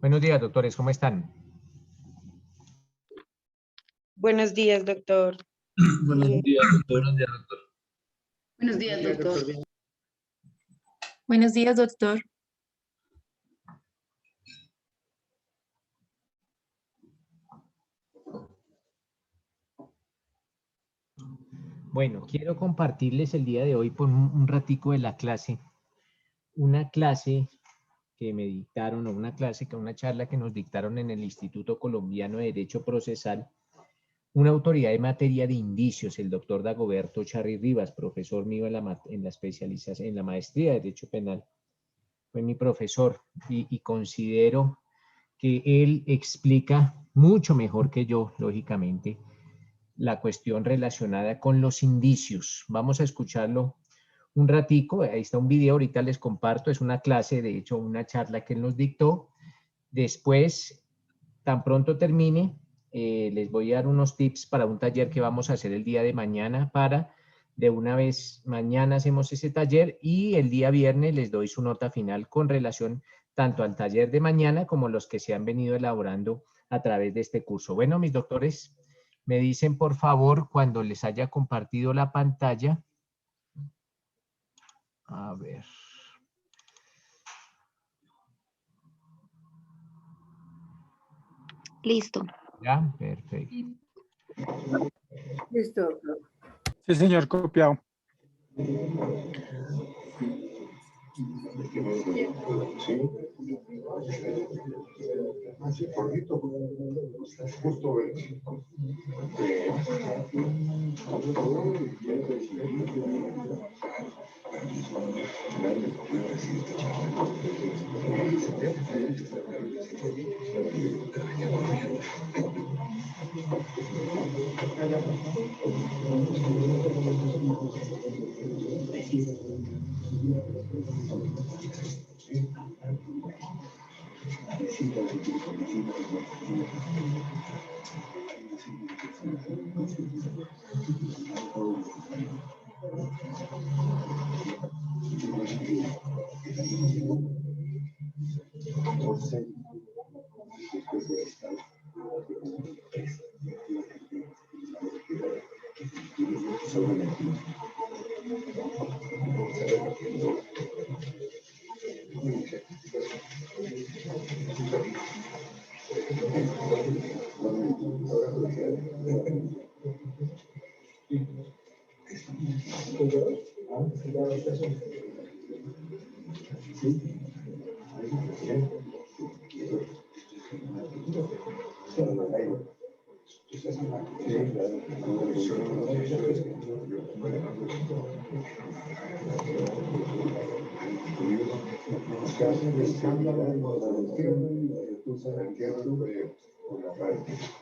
Buenos días, doctores, ¿cómo están? Buenos días, doctor. Buenos días, doctor. Buenos días, doctor. Buenos días, doctor. Buenos días, doctor. Bueno, quiero compartirles el día de hoy por un ratico de la clase. Una clase que me dictaron, o una charla que nos dictaron en el Instituto Colombiano de Derecho Procesal, una autoridad en materia de indicios, el doctor Dagoberto Charri Rivas, profesor mío en la especialización, en la maestría de Derecho Penal. Fue mi profesor y considero que él explica mucho mejor que yo, lógicamente, la cuestión relacionada con los indicios. Vamos a escucharlo un ratico. Ahí está un video, ahorita les comparto. Es una clase, de hecho, una charla que él nos dictó. Después, tan pronto termine, les voy a dar unos tips para un taller que vamos a hacer el día de mañana para, de una vez, mañana hacemos ese taller y el día viernes les doy su nota final con relación tanto al taller de mañana como los que se han venido elaborando a través de este curso. Bueno, mis doctores, me dicen por favor cuando les haya compartido la pantalla. A ver. Listo. Ya, perfecto. Listo, doctor. Sí, señor, copiado.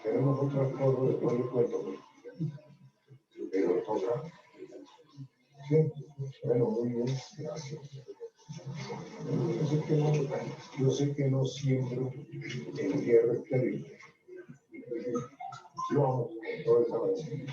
Tenemos otro foro de todo el cuento, pero toca. Sí, bueno, muy bien, gracias. Yo sé que no siempre el tierra es terrible. Yo amo toda esa base.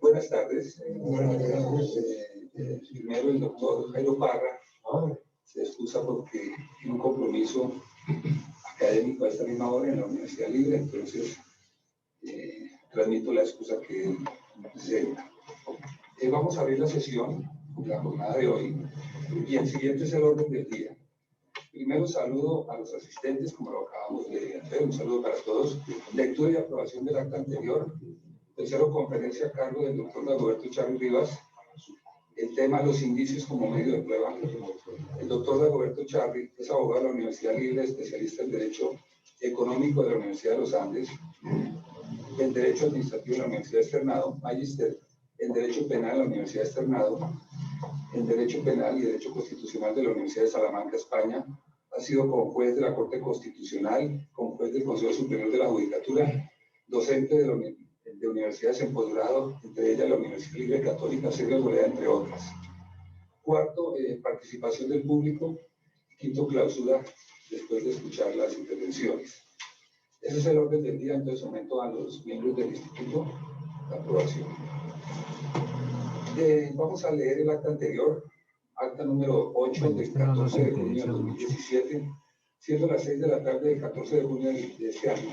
Buenas tardes. Primero el doctor Jairo Parra se excusa excusa porque tiene un compromiso académico a esta misma hora en la Universidad Libre, entonces transmito la excusa que él presenta. Vamos a abrir la sesión, la jornada de hoy, y el siguiente es el orden del día. Primero saludo a los asistentes, como lo acabamos de hacer, un saludo para todos. Lectura y aprobación del acta anterior. Tercero, conferencia a cargo del doctor Dagoberto Charri Rivas. El tema, los indicios como medio de prueba. El doctor Dagoberto Charri es abogado de la Universidad Libre, especialista en Derecho Económico de la Universidad de los Andes, en Derecho Administrativo de la Universidad Externado, magíster en Derecho Penal de la Universidad Externado, en Derecho Penal y Derecho Constitucional de la Universidad de Salamanca, España. Ha sido como juez de la Corte Constitucional, como juez del Consejo Superior de la Judicatura, docente de universidades en posgrado, entre ellas la Universidad Libre Católica Sergio Arboleda, entre otras. Cuarto, participación del público. Quinto, clausura, después de escuchar las intervenciones. Ese es el orden del día, entonces aumento a los miembros del instituto la aprobación. Vamos a leer el acta anterior, acta número 8 del 14 de junio de 2017, siendo las 6 de la tarde del 14 de junio de este año.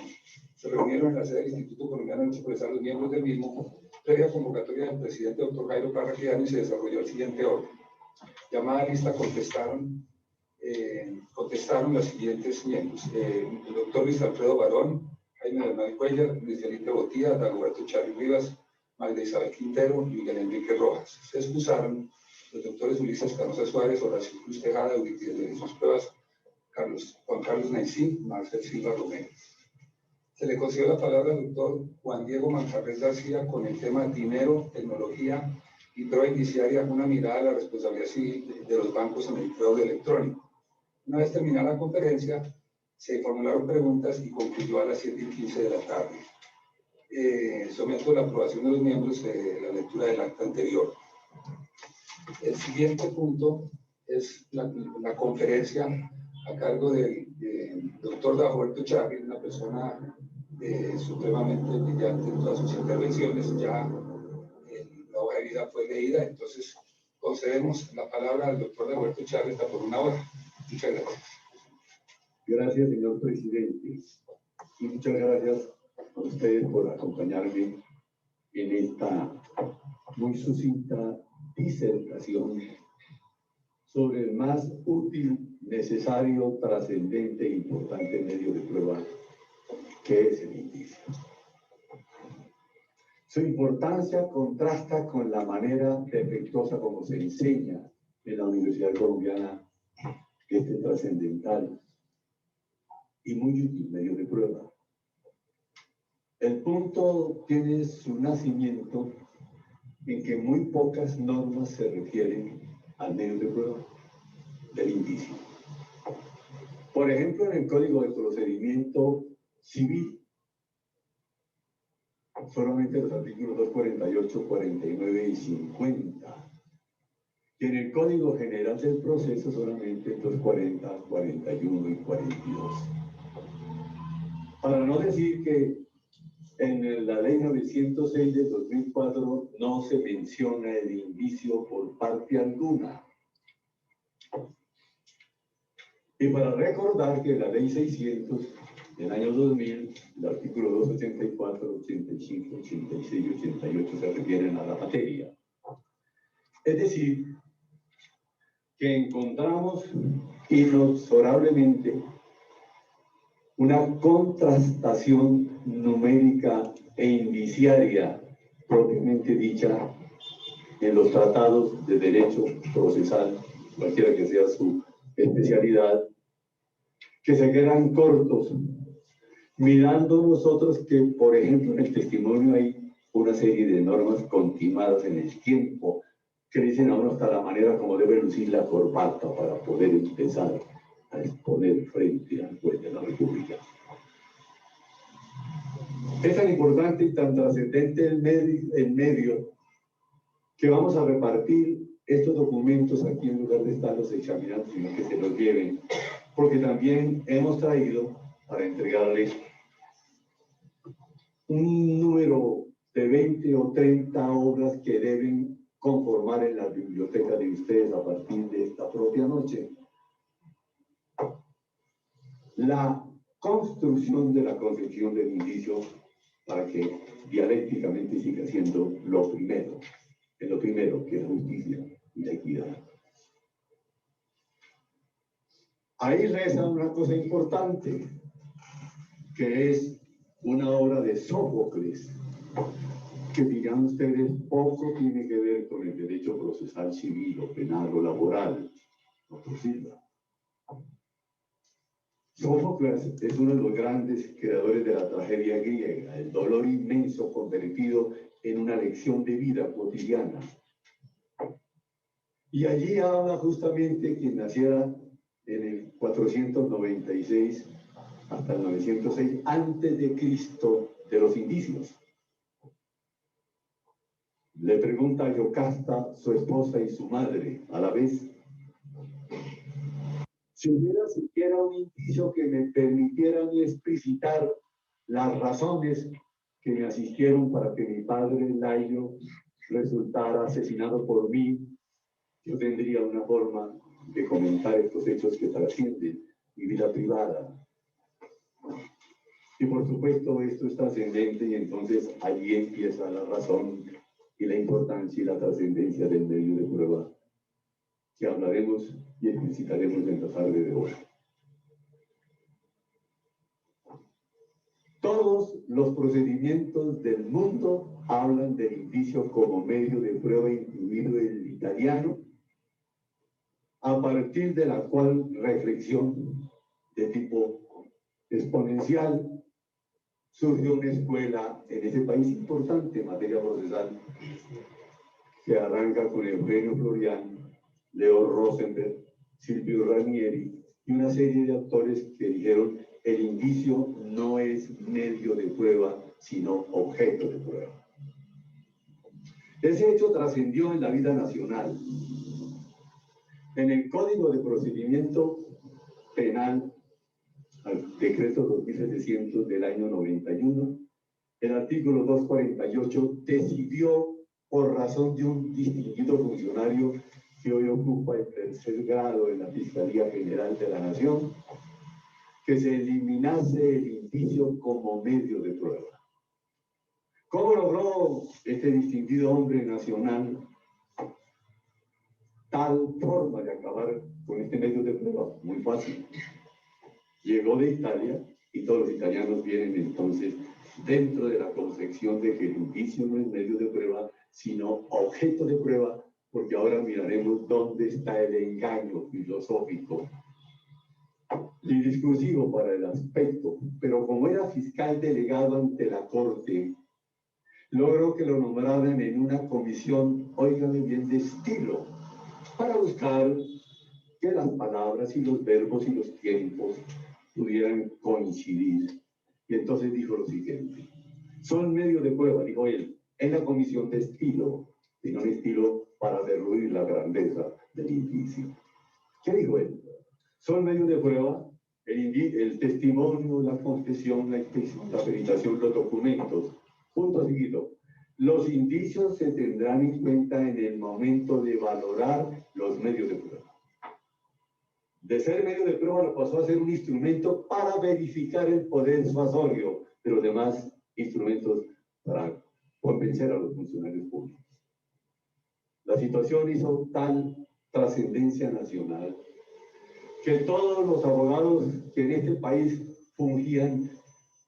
Se reunieron en la sede del Instituto Colombiano de expresar los miembros del mismo, previa convocatoria del presidente Dr. Jairo Parra y se desarrolló el siguiente orden. Llamada lista contestaron los siguientes miembros. El doctor Luis Alfredo Barón, Jaime Bernal Cuellar, Luis Felipe Botía, Dagoberto Charri Rivas, Magda Isabel Quintero y Miguel Enrique Rojas. Se excusaron los doctores Ulises Canosa Suárez, Horacio Cruz Tejada, Euripides de sus pruebas, Juan Carlos Naicí, Marcel Silva Romero. Se le concedió la palabra al doctor Juan Diego Manjarres García con el tema dinero, tecnología y prueba indiciaria, una mirada a la responsabilidad civil de los bancos en el fraude electrónico. Una vez terminada la conferencia, se formularon preguntas y concluyó a las 7:15 de la tarde. Someto la aprobación de los miembros de la lectura del acta anterior. El siguiente punto es la conferencia a cargo del doctor Dagoberto Charri, una persona supremamente brillante en todas sus intervenciones. Ya la hoja de vida fue leída, entonces concedemos la palabra al doctor Dagoberto Charri hasta por 1 hora. Muchas gracias. Gracias, señor presidente. Y muchas gracias a ustedes por acompañarme en esta muy sucinta disertación sobre el más útil, necesario, trascendente e importante medio de prueba que es el indicio. Su importancia contrasta con la manera defectuosa como se enseña en la Universidad Colombiana este trascendental y muy útil medio de prueba. El punto tiene su nacimiento en que muy pocas normas se refieren al medio de prueba del indicio. Por ejemplo, en el Código de Procedimiento Civil, solamente los artículos 248, 49 y 50. Y en el Código General del Proceso solamente 240, 41 y 42. Para no decir que en la Ley 906 de 2004 no se menciona el indicio por parte alguna. Y para recordar que la Ley 600 del año 2000, el artículo 284, 85, 86 y 88 se refieren a la materia. Es decir, que encontramos inexorablemente una contrastación numérica e indiciaria propiamente dicha en los tratados de derecho procesal, cualquiera que sea su especialidad, que se quedan cortos, mirando nosotros que, por ejemplo, en el testimonio hay una serie de normas continuadas en el tiempo que dicen a uno hasta la manera como debe lucir la corbata para poder empezar a exponer frente al juez de la República. Es tan importante y tan trascendente el medio que vamos a repartir estos documentos aquí en lugar de estarlos examinando, sino que se los lleven, porque también hemos traído para entregarles un número de 20 o 30 obras que deben conformar en la biblioteca de ustedes a partir de esta propia noche. la construcción de la concepción del indicio para que dialécticamente siga siendo lo primero, que es la justicia y la equidad. Ahí reza una cosa importante, que es una obra de Sófocles, que dirán ustedes poco tiene que ver con el derecho procesal civil o penal o laboral, no posible. Sófocles es uno de los grandes creadores de la tragedia griega, el dolor inmenso convertido en una lección de vida cotidiana. Y allí habla justamente quien naciera en el 496 hasta el 906 antes de Cristo de los indicios. Le pregunta a Yocasta, su esposa y su madre, a la vez: si hubiera siquiera un indicio que me permitiera explicitar las razones que me asistieron para que mi padre Layo resultara asesinado por mí, yo tendría una forma de comentar estos hechos que trascienden mi vida privada. Y por supuesto esto es trascendente, y entonces allí empieza la razón y la importancia y la trascendencia del medio de prueba, que hablaremos y explicitaremos en la tarde de hoy. Todos los procedimientos del mundo hablan del indicio como medio de prueba, incluido el italiano, a partir de la cual reflexión de tipo exponencial surgió una escuela en ese país importante en materia procesal, que arranca con Eugenio Florian, Leo Rosenberg, Silvio Ranieri y una serie de autores que dijeron: el indicio no es medio de prueba, sino objeto de prueba. Ese hecho trascendió en la vida nacional. En el Código de Procedimiento Penal, al decreto 2700 del año 91, el artículo 248 decidió, por razón de un distinguido funcionario que hoy ocupa el tercer grado en la Fiscalía General de la Nación, que se eliminase el indicio como medio de prueba. ¿Cómo logró este distinguido hombre nacional tal forma de acabar con este medio de prueba? Muy fácil. Llegó de Italia, y todos los italianos vienen entonces dentro de la concepción de que el indicio no es medio de prueba, sino objeto de prueba, porque ahora miraremos dónde está el engaño filosófico y discursivo para el aspecto. Pero como era fiscal delegado ante la Corte, logró que lo nombraran en una comisión, óigame bien, de estilo, para buscar que las palabras y los verbos y los tiempos pudieran coincidir. Y entonces dijo lo siguiente: son medio de prueba, dijo él, en la comisión de estilo, y no un estilo para derruir la grandeza del indicio. ¿Qué dijo él? Son medio de prueba el testimonio, la confesión, la inspección, la peritación, los documentos. Punto seguido. Los indicios se tendrán en cuenta en el momento de valorar los medios de prueba. De ser medio de prueba lo pasó a ser un instrumento para verificar el poder disuasorio de los demás instrumentos para convencer a los funcionarios públicos. La situación hizo tal trascendencia nacional que todos los abogados que en este país fungían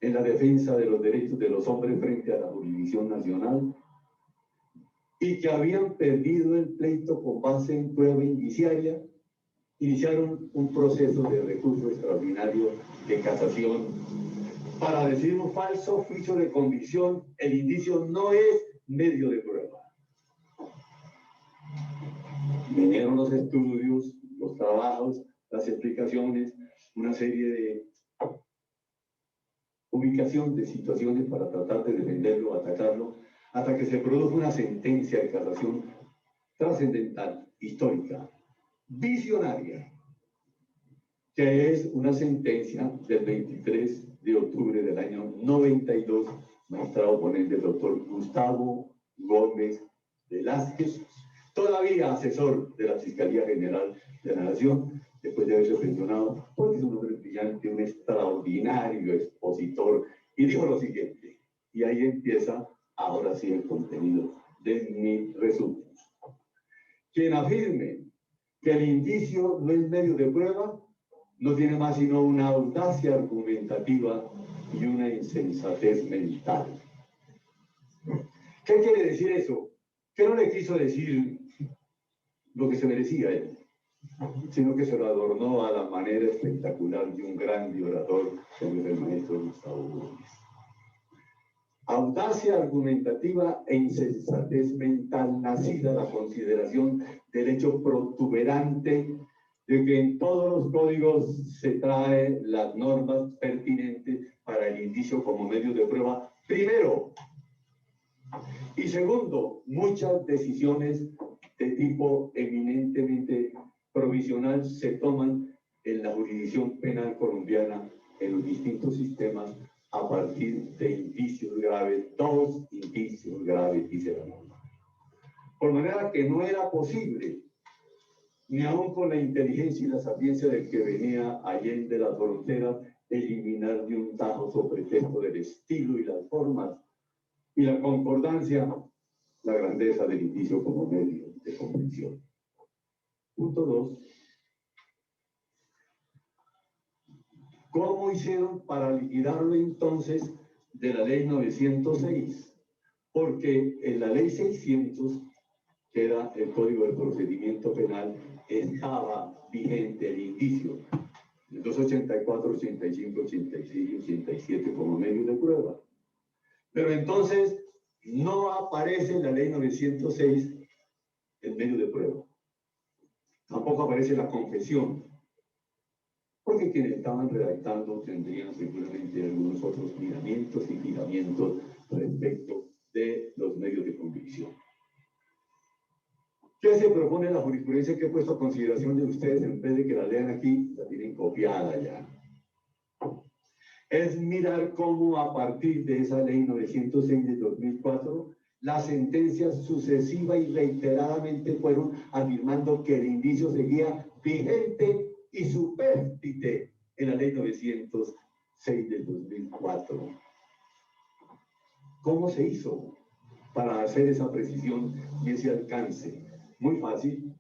en la defensa de los derechos de los hombres frente a la jurisdicción nacional y que habían perdido el pleito con base en prueba indiciaria, iniciaron un proceso de recurso extraordinario de casación para decir un falso juicio de convicción: el indicio no es medio de prueba. Vinieron los estudios, los trabajos, las explicaciones, una serie de ubicación de situaciones para tratar de defenderlo, atacarlo, hasta que se produjo una sentencia de casación trascendental, histórica, visionaria, que es una sentencia del 23 de octubre del año 92, magistrado ponente el doctor Gustavo Gómez Velázquez, todavía asesor de la Fiscalía General de la Nación, después de haberse pensionado, porque es un hombre brillante, un extraordinario expositor, y dijo lo siguiente, y ahí empieza ahora sí el contenido de mi resumen. Quien afirme que el indicio no es medio de prueba, no tiene más sino una audacia argumentativa y una insensatez mental. ¿Qué quiere decir eso? Que no le quiso decir lo que se merecía él, sino que se lo adornó a la manera espectacular de un gran orador como el maestro Gustavo Gómez. Audacia argumentativa e insensatez mental nacida de la consideración del hecho protuberante de que en todos los códigos se trae las normas pertinentes para el indicio como medio de prueba, primero. Y segundo, muchas decisiones de tipo eminentemente provisional se toman en la jurisdicción penal colombiana en los distintos sistemas a partir de indicios graves, 2 indicios graves, dice la norma. Por manera que no era posible, ni aun con la inteligencia y la sapiencia del que venía allende las fronteras, eliminar de un tajo sobre pretexto del estilo y las formas y la concordancia, la grandeza del indicio como medio de convicción. Punto 2. ¿Cómo hicieron para liquidarlo entonces de la ley 906? Porque en la ley 600, que era el Código de Procedimiento Penal, estaba vigente el indicio. El 284, 85, 86 y 87 como medio de prueba. Pero entonces no aparece en la ley 906 el medio de prueba. Tampoco aparece la confesión. Porque quienes estaban redactando tendrían seguramente algunos otros miramientos y miramientos respecto de los medios de convicción. ¿Qué se propone en la jurisprudencia que he puesto a consideración de ustedes en vez de que la lean aquí, la tienen copiada ya? Es mirar cómo a partir de esa ley 906 de 2004, las sentencias sucesiva y reiteradamente fueron afirmando que el indicio seguía vigente y supérstite en la ley 906 del 2004. ¿Cómo se hizo para hacer esa precisión y ese alcance? Muy fácil.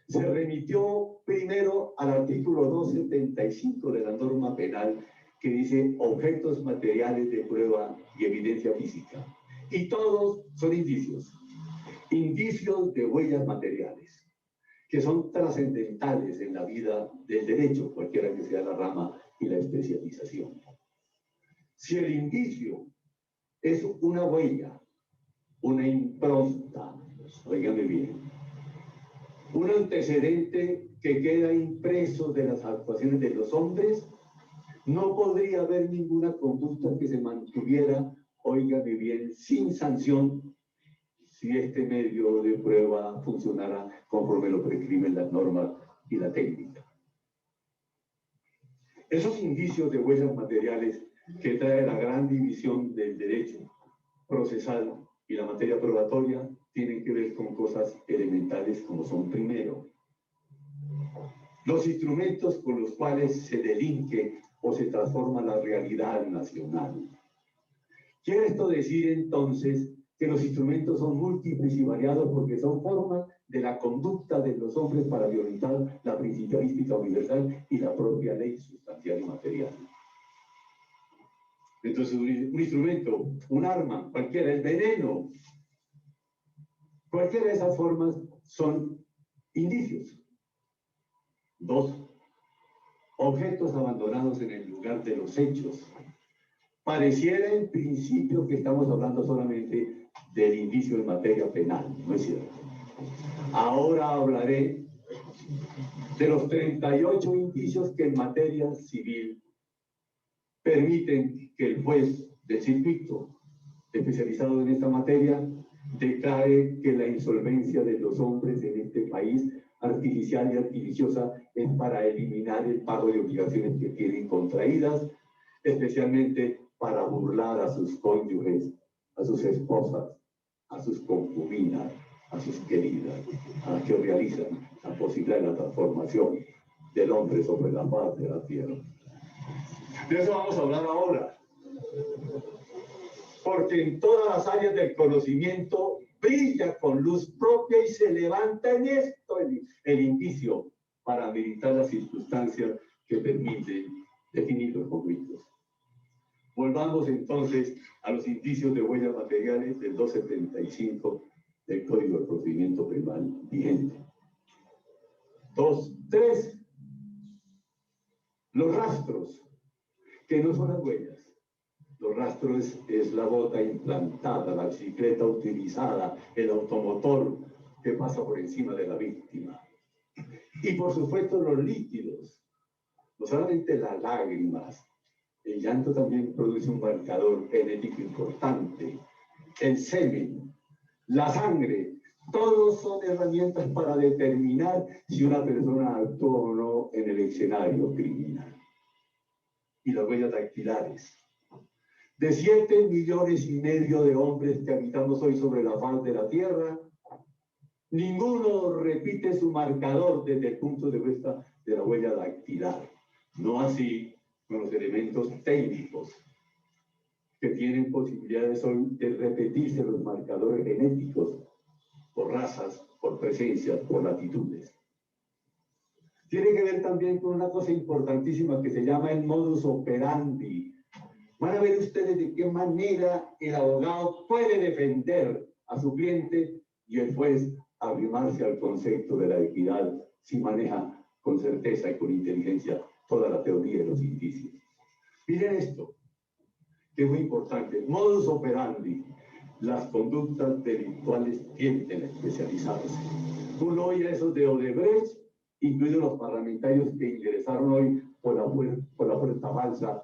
Se remitió primero al artículo 275 de la norma penal que dice objetos materiales de prueba y evidencia física. Y todos son indicios. Indicios de huellas materiales, que son trascendentales en la vida del derecho, cualquiera que sea la rama y la especialización. Si el indicio es una huella, una impronta, oígame bien, un antecedente que queda impreso de las actuaciones de los hombres, no podría haber ninguna conducta que se mantuviera, oígame bien, sin sanción, si este medio de prueba funcionara conforme lo prescriben las normas y la técnica. Esos indicios de huellas materiales que trae la gran división del derecho procesal y la materia probatoria tienen que ver con cosas elementales como son, primero, los instrumentos con los cuales se delinque o se transforma la realidad nacional. ¿Quiere esto decir entonces que los instrumentos son múltiples y variados porque son formas de la conducta de los hombres para violentar la principalística universal y la propia ley sustancial y material? Entonces, un instrumento, un arma, cualquiera, el veneno, cualquiera de esas formas son indicios. 2. Objetos abandonados en el lugar de los hechos. Pareciera en principio que estamos hablando solamente del indicio en materia penal, ¿no es cierto? Ahora hablaré de los 38 indicios que en materia civil permiten que el juez del circuito especializado en esta materia declare que la insolvencia de los hombres en este país artificial y artificiosa es para eliminar el pago de obligaciones que tienen contraídas, especialmente para burlar a sus cónyuges, a sus esposas, a sus concubinas, a sus queridas, a las que realizan la posibilidad de la transformación del hombre sobre la faz de la tierra. De eso vamos a hablar ahora. Porque en todas las áreas del conocimiento brilla con luz propia y se levanta en esto el indicio para meditar las circunstancias que permiten definir los conflictos. Volvamos entonces a los indicios de huellas materiales del 275 del Código de Procedimiento Penal vigente. 2.3. Los rastros, que no son las huellas. Los rastros es la bota implantada, la bicicleta utilizada, el automotor que pasa por encima de la víctima. Y por supuesto los líquidos, no solamente las lágrimas, el llanto también produce un marcador genético importante, el semen, la sangre, todos son herramientas para determinar si una persona actuó o no en el escenario criminal. Y las huellas dactilares. De 7,5 millones de hombres que habitamos hoy sobre la faz de la tierra, ninguno repite su marcador desde el punto de vista de la huella dactilar. No así con los elementos técnicos, que tienen posibilidades hoy de repetirse los marcadores genéticos por razas, por presencias, por latitudes. Tiene que ver también con una cosa importantísima que se llama el modus operandi. Van a ver ustedes de qué manera el abogado puede defender a su cliente y el juez arrimarse al concepto de la equidad si maneja con certeza y con inteligencia toda la teoría de los indicios. Miren esto, que es muy importante. Modus operandi. Las conductas delictuales tienden a especializarse. Uno oye esos de Odebrecht, incluidos los parlamentarios que ingresaron hoy por la puerta falsa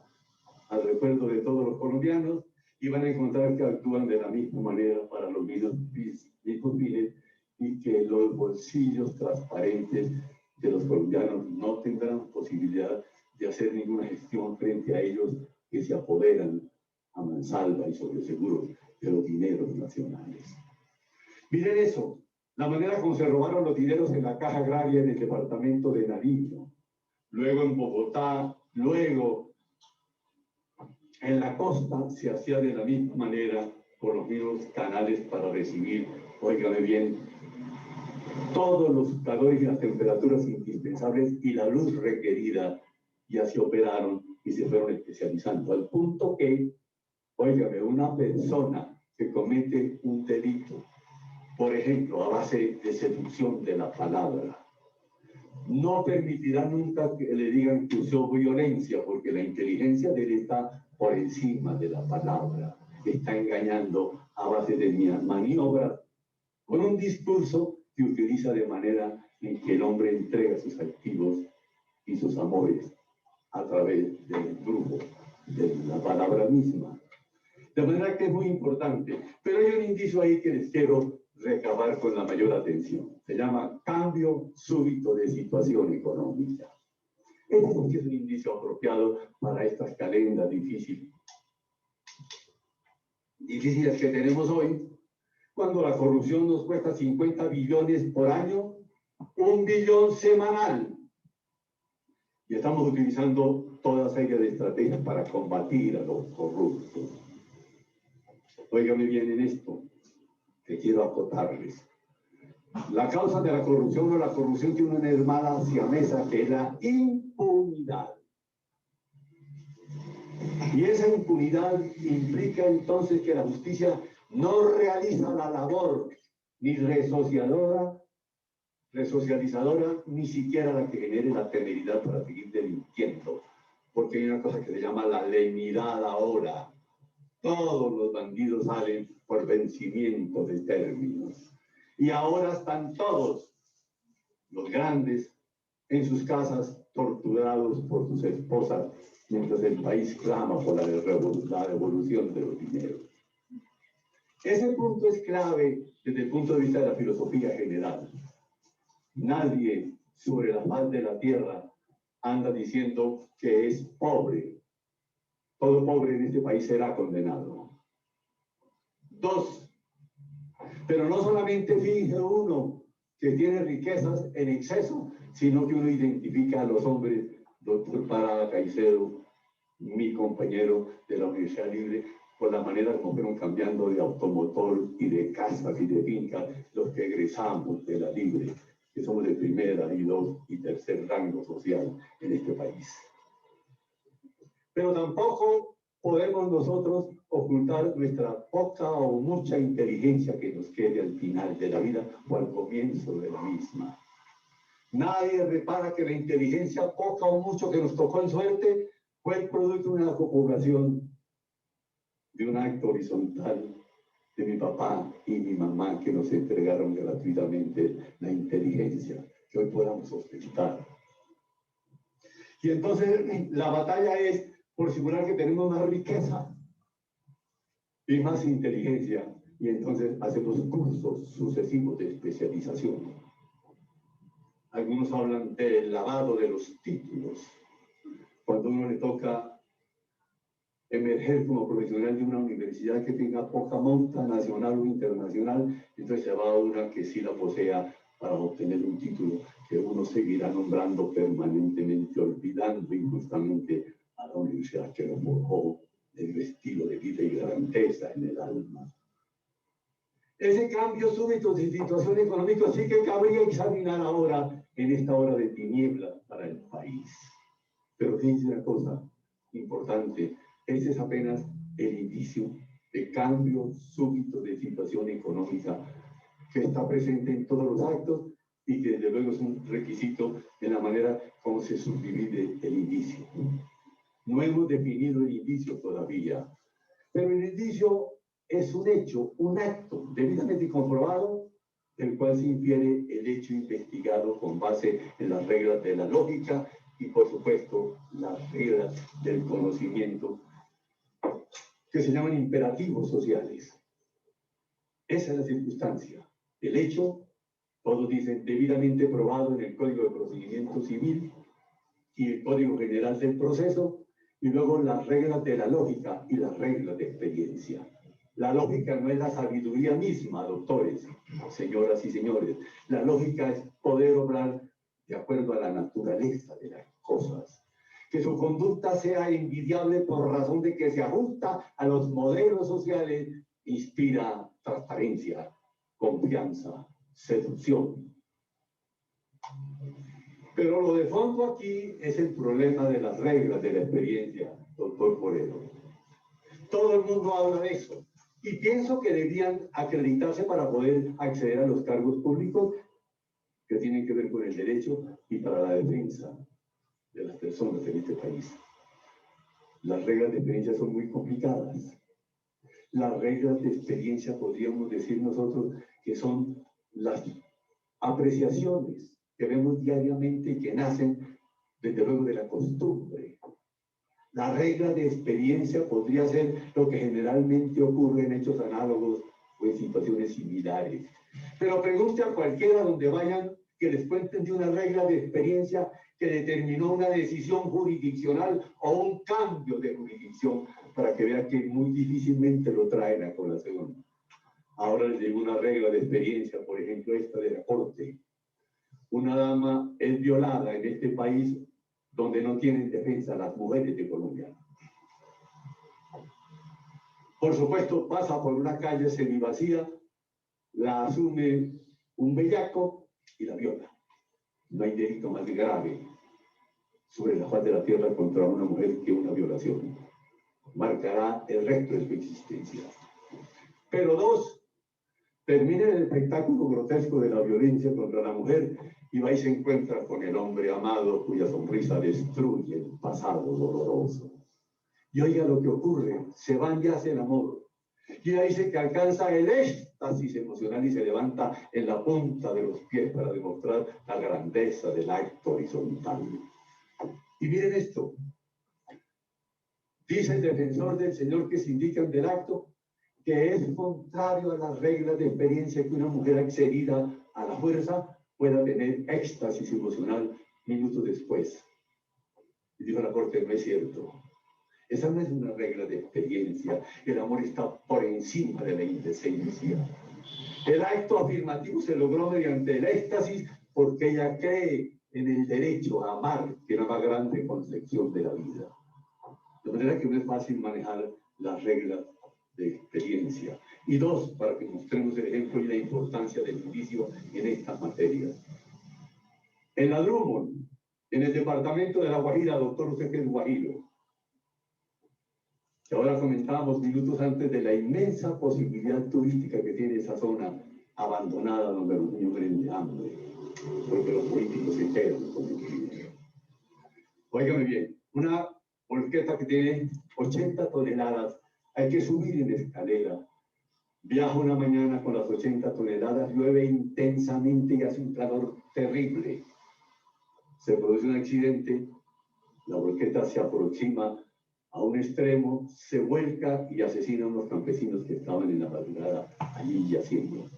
al recuerdo de todos los colombianos, y van a encontrar que actúan de la misma manera para los mismos fines y que los bolsillos transparentes de los colombianos no tendrán posibilidad de hacer ninguna gestión frente a ellos que se apoderan a mansalva y sobre seguro de los dineros nacionales. Miren eso, la manera como se robaron los dineros en la Caja Agraria en el departamento de Nariño, luego en Bogotá, luego en la costa se hacía de la misma manera por los mismos canales para recibir, óigame bien, todos los calores y las temperaturas indispensables y la luz requerida, y así operaron y se fueron especializando, al punto que, óigame, una persona que comete un delito, por ejemplo, a base de seducción de la palabra, no permitirá nunca que le digan que usó violencia, porque la inteligencia de él está por encima de la palabra, está engañando a base de maniobras, con un discurso que utiliza de manera en que el hombre entrega sus activos y sus amores a través del grupo, de la palabra misma. De manera que es muy importante, pero hay un indicio ahí que les quiero recabar con la mayor atención. Se llama cambio súbito de situación económica. Este es un indicio apropiado para estas calendas difíciles que tenemos hoy, cuando la corrupción nos cuesta 50 billones por año, 1 billón semanal. Y estamos utilizando toda serie de estrategias para combatir a los corruptos. Óigame bien en esto, que quiero acotarles. La causa de la corrupción o la corrupción tiene una hermana siamesa que es la impunidad. Y esa impunidad implica entonces que la justicia no realiza la labor ni resocializadora, ni siquiera la que genere la temeridad para seguir delinquiendo. Porque hay una cosa que se llama la lenidad ahora. Todos los bandidos salen por vencimiento de términos. Y ahora están todos los grandes en sus casas torturados por sus esposas, mientras el país clama por la devolución de los dineros. Ese punto es clave desde el punto de vista de la filosofía general. Nadie sobre la faz de la tierra anda diciendo que es pobre. Todo pobre en este país será condenado. 2. Pero no solamente finge uno que tiene riquezas en exceso, sino que uno identifica a los hombres, doctor Parada Caicedo, mi compañero de la Universidad Libre, por la manera como fueron cambiando de automotor y de casas y de fincas los que egresamos de la Libre, que somos de primera y dos y tercer rango social en este país. Pero tampoco podemos nosotros ocultar nuestra poca o mucha inteligencia que nos quede al final de la vida o al comienzo de la misma. Nadie repara que la inteligencia poca o mucho que nos tocó en suerte fue el producto de una población, de un acto horizontal de mi papá y mi mamá que nos entregaron gratuitamente la inteligencia que hoy podamos ostentar. Y entonces la batalla es por asegurar que tenemos más riqueza y más inteligencia, y entonces hacemos cursos sucesivos de especialización. Algunos hablan del lavado de los títulos. Cuando uno le toca emerger como profesional de una universidad que tenga poca monta nacional o internacional, entonces se va a una que sí la posea para obtener un título que uno seguirá nombrando permanentemente, olvidando injustamente a la universidad que lo forjó en el estilo de vida y grandeza en el alma. Ese cambio súbito de situación económica sí que cabría examinar ahora en esta hora de tiniebla para el país. Pero fíjense una cosa importante, ese es apenas el inicio de cambio súbito de situación económica que está presente en todos los actos y que desde luego es un requisito en la manera como se subdivide el indicio. No hemos definido el indicio todavía, pero el indicio es un hecho, un acto debidamente comprobado, del cual se infiere el hecho investigado con base en las reglas de la lógica y, por supuesto, las reglas del conocimiento, que se llaman imperativos sociales. Esa es la circunstancia. El hecho, todos dicen, debidamente probado en el Código de Procedimiento Civil y el Código General del Proceso, y luego las reglas de la lógica y las reglas de experiencia. La lógica no es la sabiduría misma, doctores, señoras y señores. La lógica es poder obrar de acuerdo a la naturaleza de las cosas. Que su conducta sea envidiable por razón de que se ajusta a los modelos sociales, inspira transparencia, confianza, seducción. Pero lo de fondo aquí es el problema de las reglas de la experiencia, doctor Forero. Todo el mundo habla de eso. Y pienso que deberían acreditarse para poder acceder a los cargos públicos que tienen que ver con el derecho y para la defensa de las personas en este país. Las reglas de experiencia son muy complicadas. Las reglas de experiencia podríamos decir nosotros que son las apreciaciones que vemos diariamente y que nacen desde luego de la costumbre. La regla de experiencia podría ser lo que generalmente ocurre en hechos análogos o en situaciones similares. Pero pregunte a cualquiera donde vayan que les cuenten de una regla de experiencia que determinó una decisión jurisdiccional o un cambio de jurisdicción para que vean que muy difícilmente lo traen a colación. Ahora les digo una regla de experiencia, por ejemplo, esta de la Corte. Una dama es violada en este país donde no tienen defensa las mujeres de Colombia. Por supuesto, pasa por una calle semivacía, la asume un bellaco y la viola. No hay delito más grave sobre la faz de la tierra contra una mujer que una violación. Marcará el resto de su existencia. Pero dos, termina el espectáculo grotesco de la violencia contra la mujer y va y se encuentra con el hombre amado cuya sonrisa destruye el pasado doloroso. Y oiga lo que ocurre, se van y hace el amor. Y ella dice que alcanza el éxtasis emocional y se levanta en la punta de los pies para demostrar la grandeza del acto horizontal. Y miren esto, dice el defensor del Señor que se indican del acto que es contrario a las reglas de experiencia que una mujer accedida a la fuerza pueda tener éxtasis emocional minutos después. Y dijo la Corte, no es cierto. Esa no es una regla de experiencia. El amor está por encima de la indecencia. El acto afirmativo se logró mediante el éxtasis porque ella cree en el derecho a amar, que es la más grande concepción de la vida. De manera que no es fácil manejar las reglas de experiencia. Y dos, para que mostremos el ejemplo y la importancia del indicio en estas materias. En la Drummond, en el departamento de La Guajira, doctor, usted que es guajiro, que ahora comentábamos minutos antes de la inmensa posibilidad turística que tiene esa zona abandonada donde los niños mueren de hambre, porque los políticos se quedan con el dinero. Óigame bien, una volqueta que tiene 80 toneladas, hay que subir en escalera. Viaja una mañana con las 80 toneladas, llueve intensamente y hace un calor terrible. Se produce un accidente, la volqueta se aproxima a un extremo, se vuelca y asesina a unos campesinos que estaban en la madrugada allí yaciendo.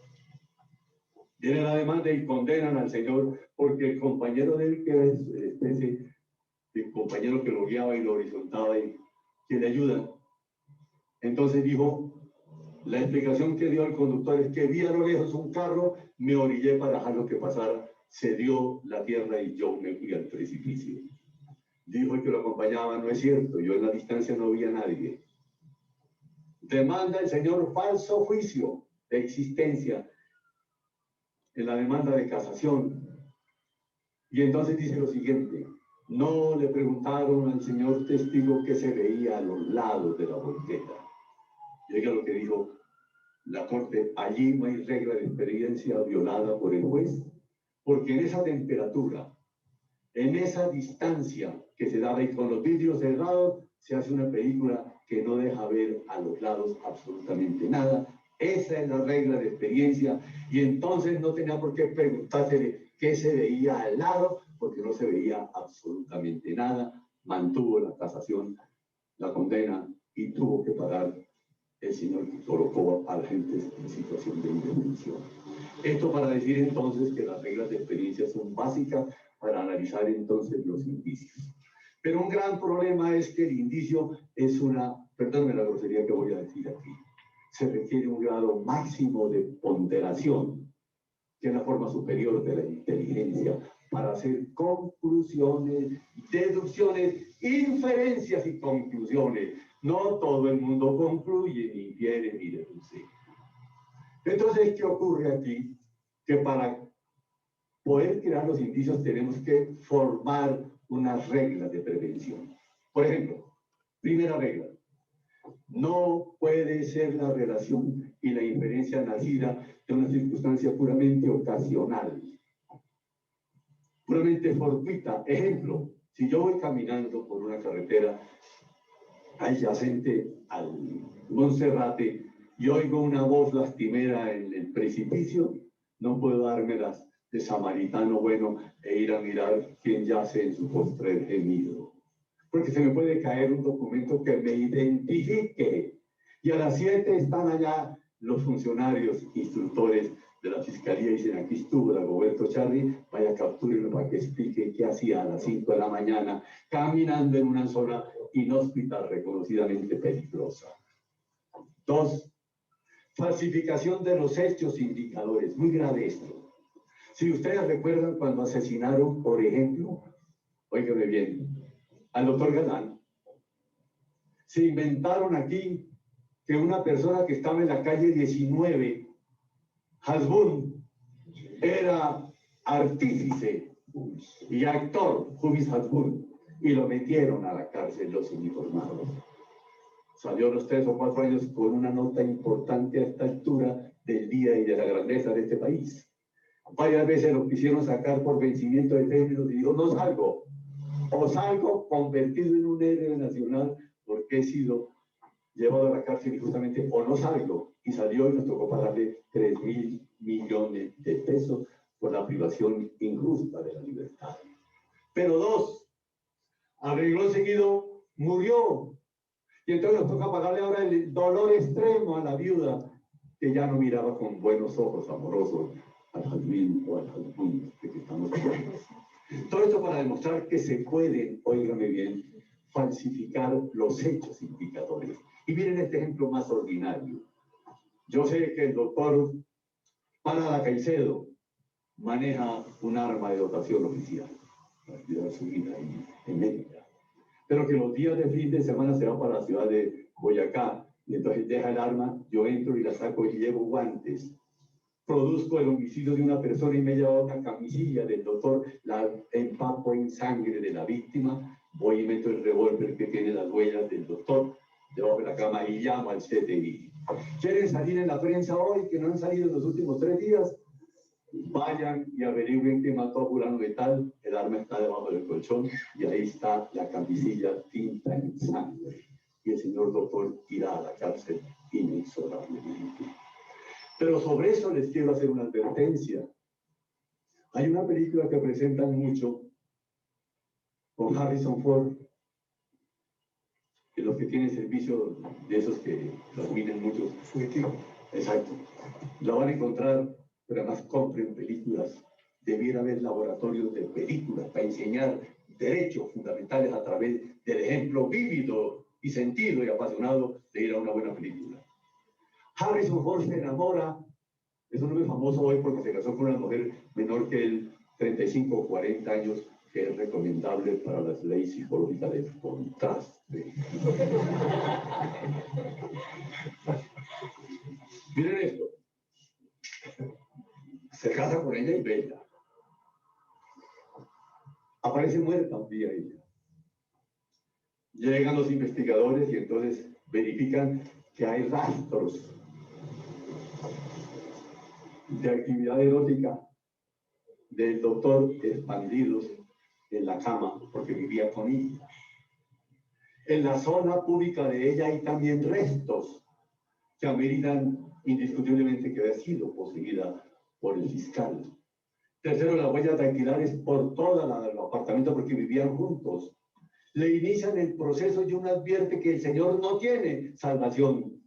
Viene la demanda y condenan al señor porque el compañero de él, que es especie de compañero que lo guiaba y lo horizontaba y que le ayuda. Entonces dijo, la explicación que dio el conductor es que vi a lo lejos un carro, me orillé para dejarlo que pasara, se dio la tierra y yo me fui al precipicio. Dijo que lo acompañaba, no es cierto, yo en la distancia no vi a nadie. Demanda el señor falso juicio de existencia en la demanda de casación. Y entonces dice lo siguiente, no le preguntaron al señor testigo qué se veía a los lados de la volqueta. Y oiga lo que dijo la corte, allí no hay regla de experiencia violada por el juez, porque en esa temperatura, en esa distancia que se daba y con los vidrios cerrados, se hace una película que no deja ver a los lados absolutamente nada. Esa es la regla de experiencia y entonces no tenía por qué preguntársele qué se veía al lado, porque no se veía absolutamente nada. Mantuvo la casación, la condena y tuvo que pagar el señor que colocó a la gente en situación de indefensión. Esto para decir entonces que las reglas de experiencia son básicas para analizar entonces los indicios. Pero un gran problema es que el indicio es una, perdónme la grosería que voy a decir aquí, se requiere un grado máximo de ponderación, que es la forma superior de la inteligencia, para hacer conclusiones, deducciones, inferencias y conclusiones. No todo el mundo concluye, ni infiere, ni deduce. Entonces, ¿qué ocurre aquí? Que para poder crear los indicios tenemos que formar unas reglas de prevención. Por ejemplo, primera regla, no puede ser la relación y la inferencia nacida de una circunstancia puramente ocasional, puramente fortuita. Ejemplo, si yo voy caminando por una carretera adyacente al Monserrate y oigo una voz lastimera en el precipicio, no puedo dármelas de samaritano bueno e ir a mirar quién yace en su postrer gemido. Porque se me puede caer un documento que me identifique. Y a las 7 están allá los funcionarios, instructores de la Fiscalía, y dicen, aquí estuvo Dagoberto Charri, vaya captúrenlo para que explique qué hacía a las 5 de la mañana, caminando en una zona inhóspita, reconocidamente peligrosa. 2. Falsificación de los hechos indicadores. Muy grave esto. Si ustedes recuerdan cuando asesinaron, por ejemplo, óigame bien, al doctor Galán, se inventaron aquí que una persona que estaba en la calle 19, Hasbun, era artífice y actor, Jubis Hasbun, y lo metieron a la cárcel los uniformados. Salió a los 3 o 4 años con una nota importante a esta altura del día y de la grandeza de este país. Varias veces lo quisieron sacar por vencimiento de términos y dijo, no salgo, o salgo convertido en un héroe nacional porque he sido llevado a la cárcel injustamente, o no salgo. Y salió y nos tocó pagarle 3.000 millones de pesos por la privación injusta de la libertad. Pero 2, arregló seguido, murió. Y entonces nos toca pagarle ahora el dolor extremo a la viuda, que ya no miraba con buenos ojos amorosos al Jazmín o al Jazmín de que estamos hablando. Todo esto para demostrar que se pueden, óigame bien, falsificar los hechos indicadores. Y miren este ejemplo más ordinario. Yo sé que el doctor Para la Caicedo, maneja un arma de dotación oficial para cuidar su vida en Mérida. Pero que los días de fin de semana se va para la ciudad de Boyacá y entonces deja el arma, yo entro y la saco y llevo guantes. Produzco el homicidio de una persona y me llevo una camisilla del doctor, la empapo en sangre de la víctima, voy y meto el revólver que tiene las huellas del doctor debajo de la cama y llamo al CTI. ¿Quieren salir en la prensa hoy, que no han salido en los últimos 3 días? Vayan y averigüen que mató a fulano de tal, el arma está debajo del colchón y ahí está la camisilla tinta en sangre. Y el señor doctor irá a la cárcel inexorablemente. Pero sobre eso les quiero hacer una advertencia. Hay una película que presentan mucho con Harrison Ford, que los que tienen servicio de esos que los miren muchos, fugitivo. Exacto. La van a encontrar, pero además compren películas. Debiera haber laboratorios de películas para enseñar derechos fundamentales a través del ejemplo vívido y sentido y apasionado de ir a una buena película. Harrison Ford se enamora, es un hombre famoso hoy porque se casó con una mujer menor que él, 35 o 40 años, que es recomendable para las leyes psicológicas del contraste. Miren esto. Se casa con ella y bella. Aparece muerta un día ella. Llegan los investigadores y entonces verifican que hay rastros de actividad erótica del doctor expandidos en la cama porque vivía con ella. En la zona pública de ella hay también restos que ameritan indiscutiblemente que había sido poseída por el fiscal. Tercero, las huellas dactilares por todo el apartamento porque vivían juntos. Le inician el proceso y uno advierte que el señor no tiene salvación.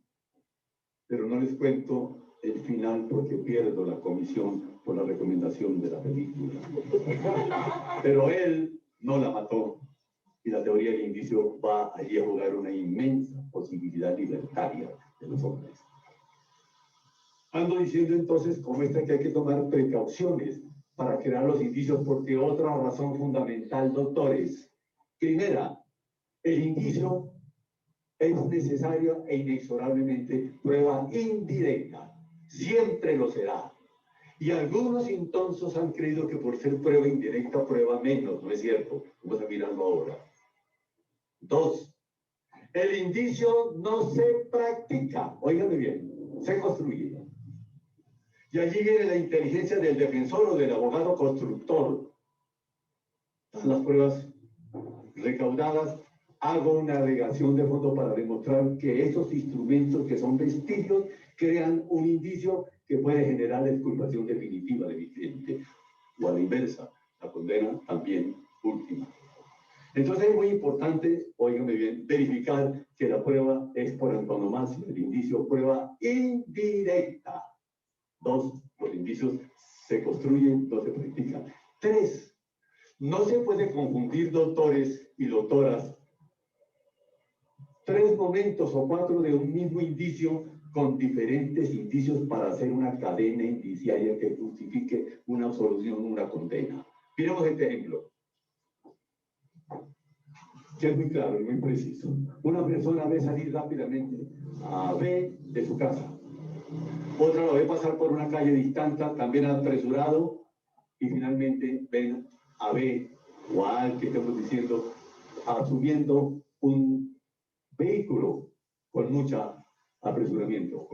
Pero no les cuento el final porque pierdo la comisión por la recomendación de la película. Pero él no la mató y la teoría del indicio va allí a jugar una inmensa posibilidad libertaria de los hombres. Ando diciendo entonces como esta que hay que tomar precauciones para crear los indicios porque otra razón fundamental, doctores. Primera, el indicio es necesaria e inexorablemente prueba indirecta. Siempre lo será. Y algunos intonsos han creído que por ser prueba indirecta, prueba menos. No es cierto. Vamos a mirarlo ahora. 2. El indicio no se practica. Óigame bien. Se construye. Y allí viene la inteligencia del defensor o del abogado constructor. Las pruebas recaudadas, hago una alegación de fondo para demostrar que esos instrumentos que son vestigios crean un indicio que puede generar la exculpación definitiva de mi cliente. O a la inversa, la condena también última. Entonces es muy importante, óigame bien, verificar que la prueba es por antonomasia, el indicio prueba indirecta. 2, los indicios se construyen, no se practican. 3, no se puede confundir, doctores y doctoras, 3 momentos o 4 de un mismo indicio con diferentes indicios para hacer una cadena indiciaria que justifique una absolución o una condena. Miremos este ejemplo, que es muy claro y muy preciso. Una persona ve salir rápidamente a B de su casa. Otra lo ve pasar por una calle distante, también apresurado, y finalmente ven a B o a al que estamos diciendo, subiendo un vehículo con mucho apresuramiento.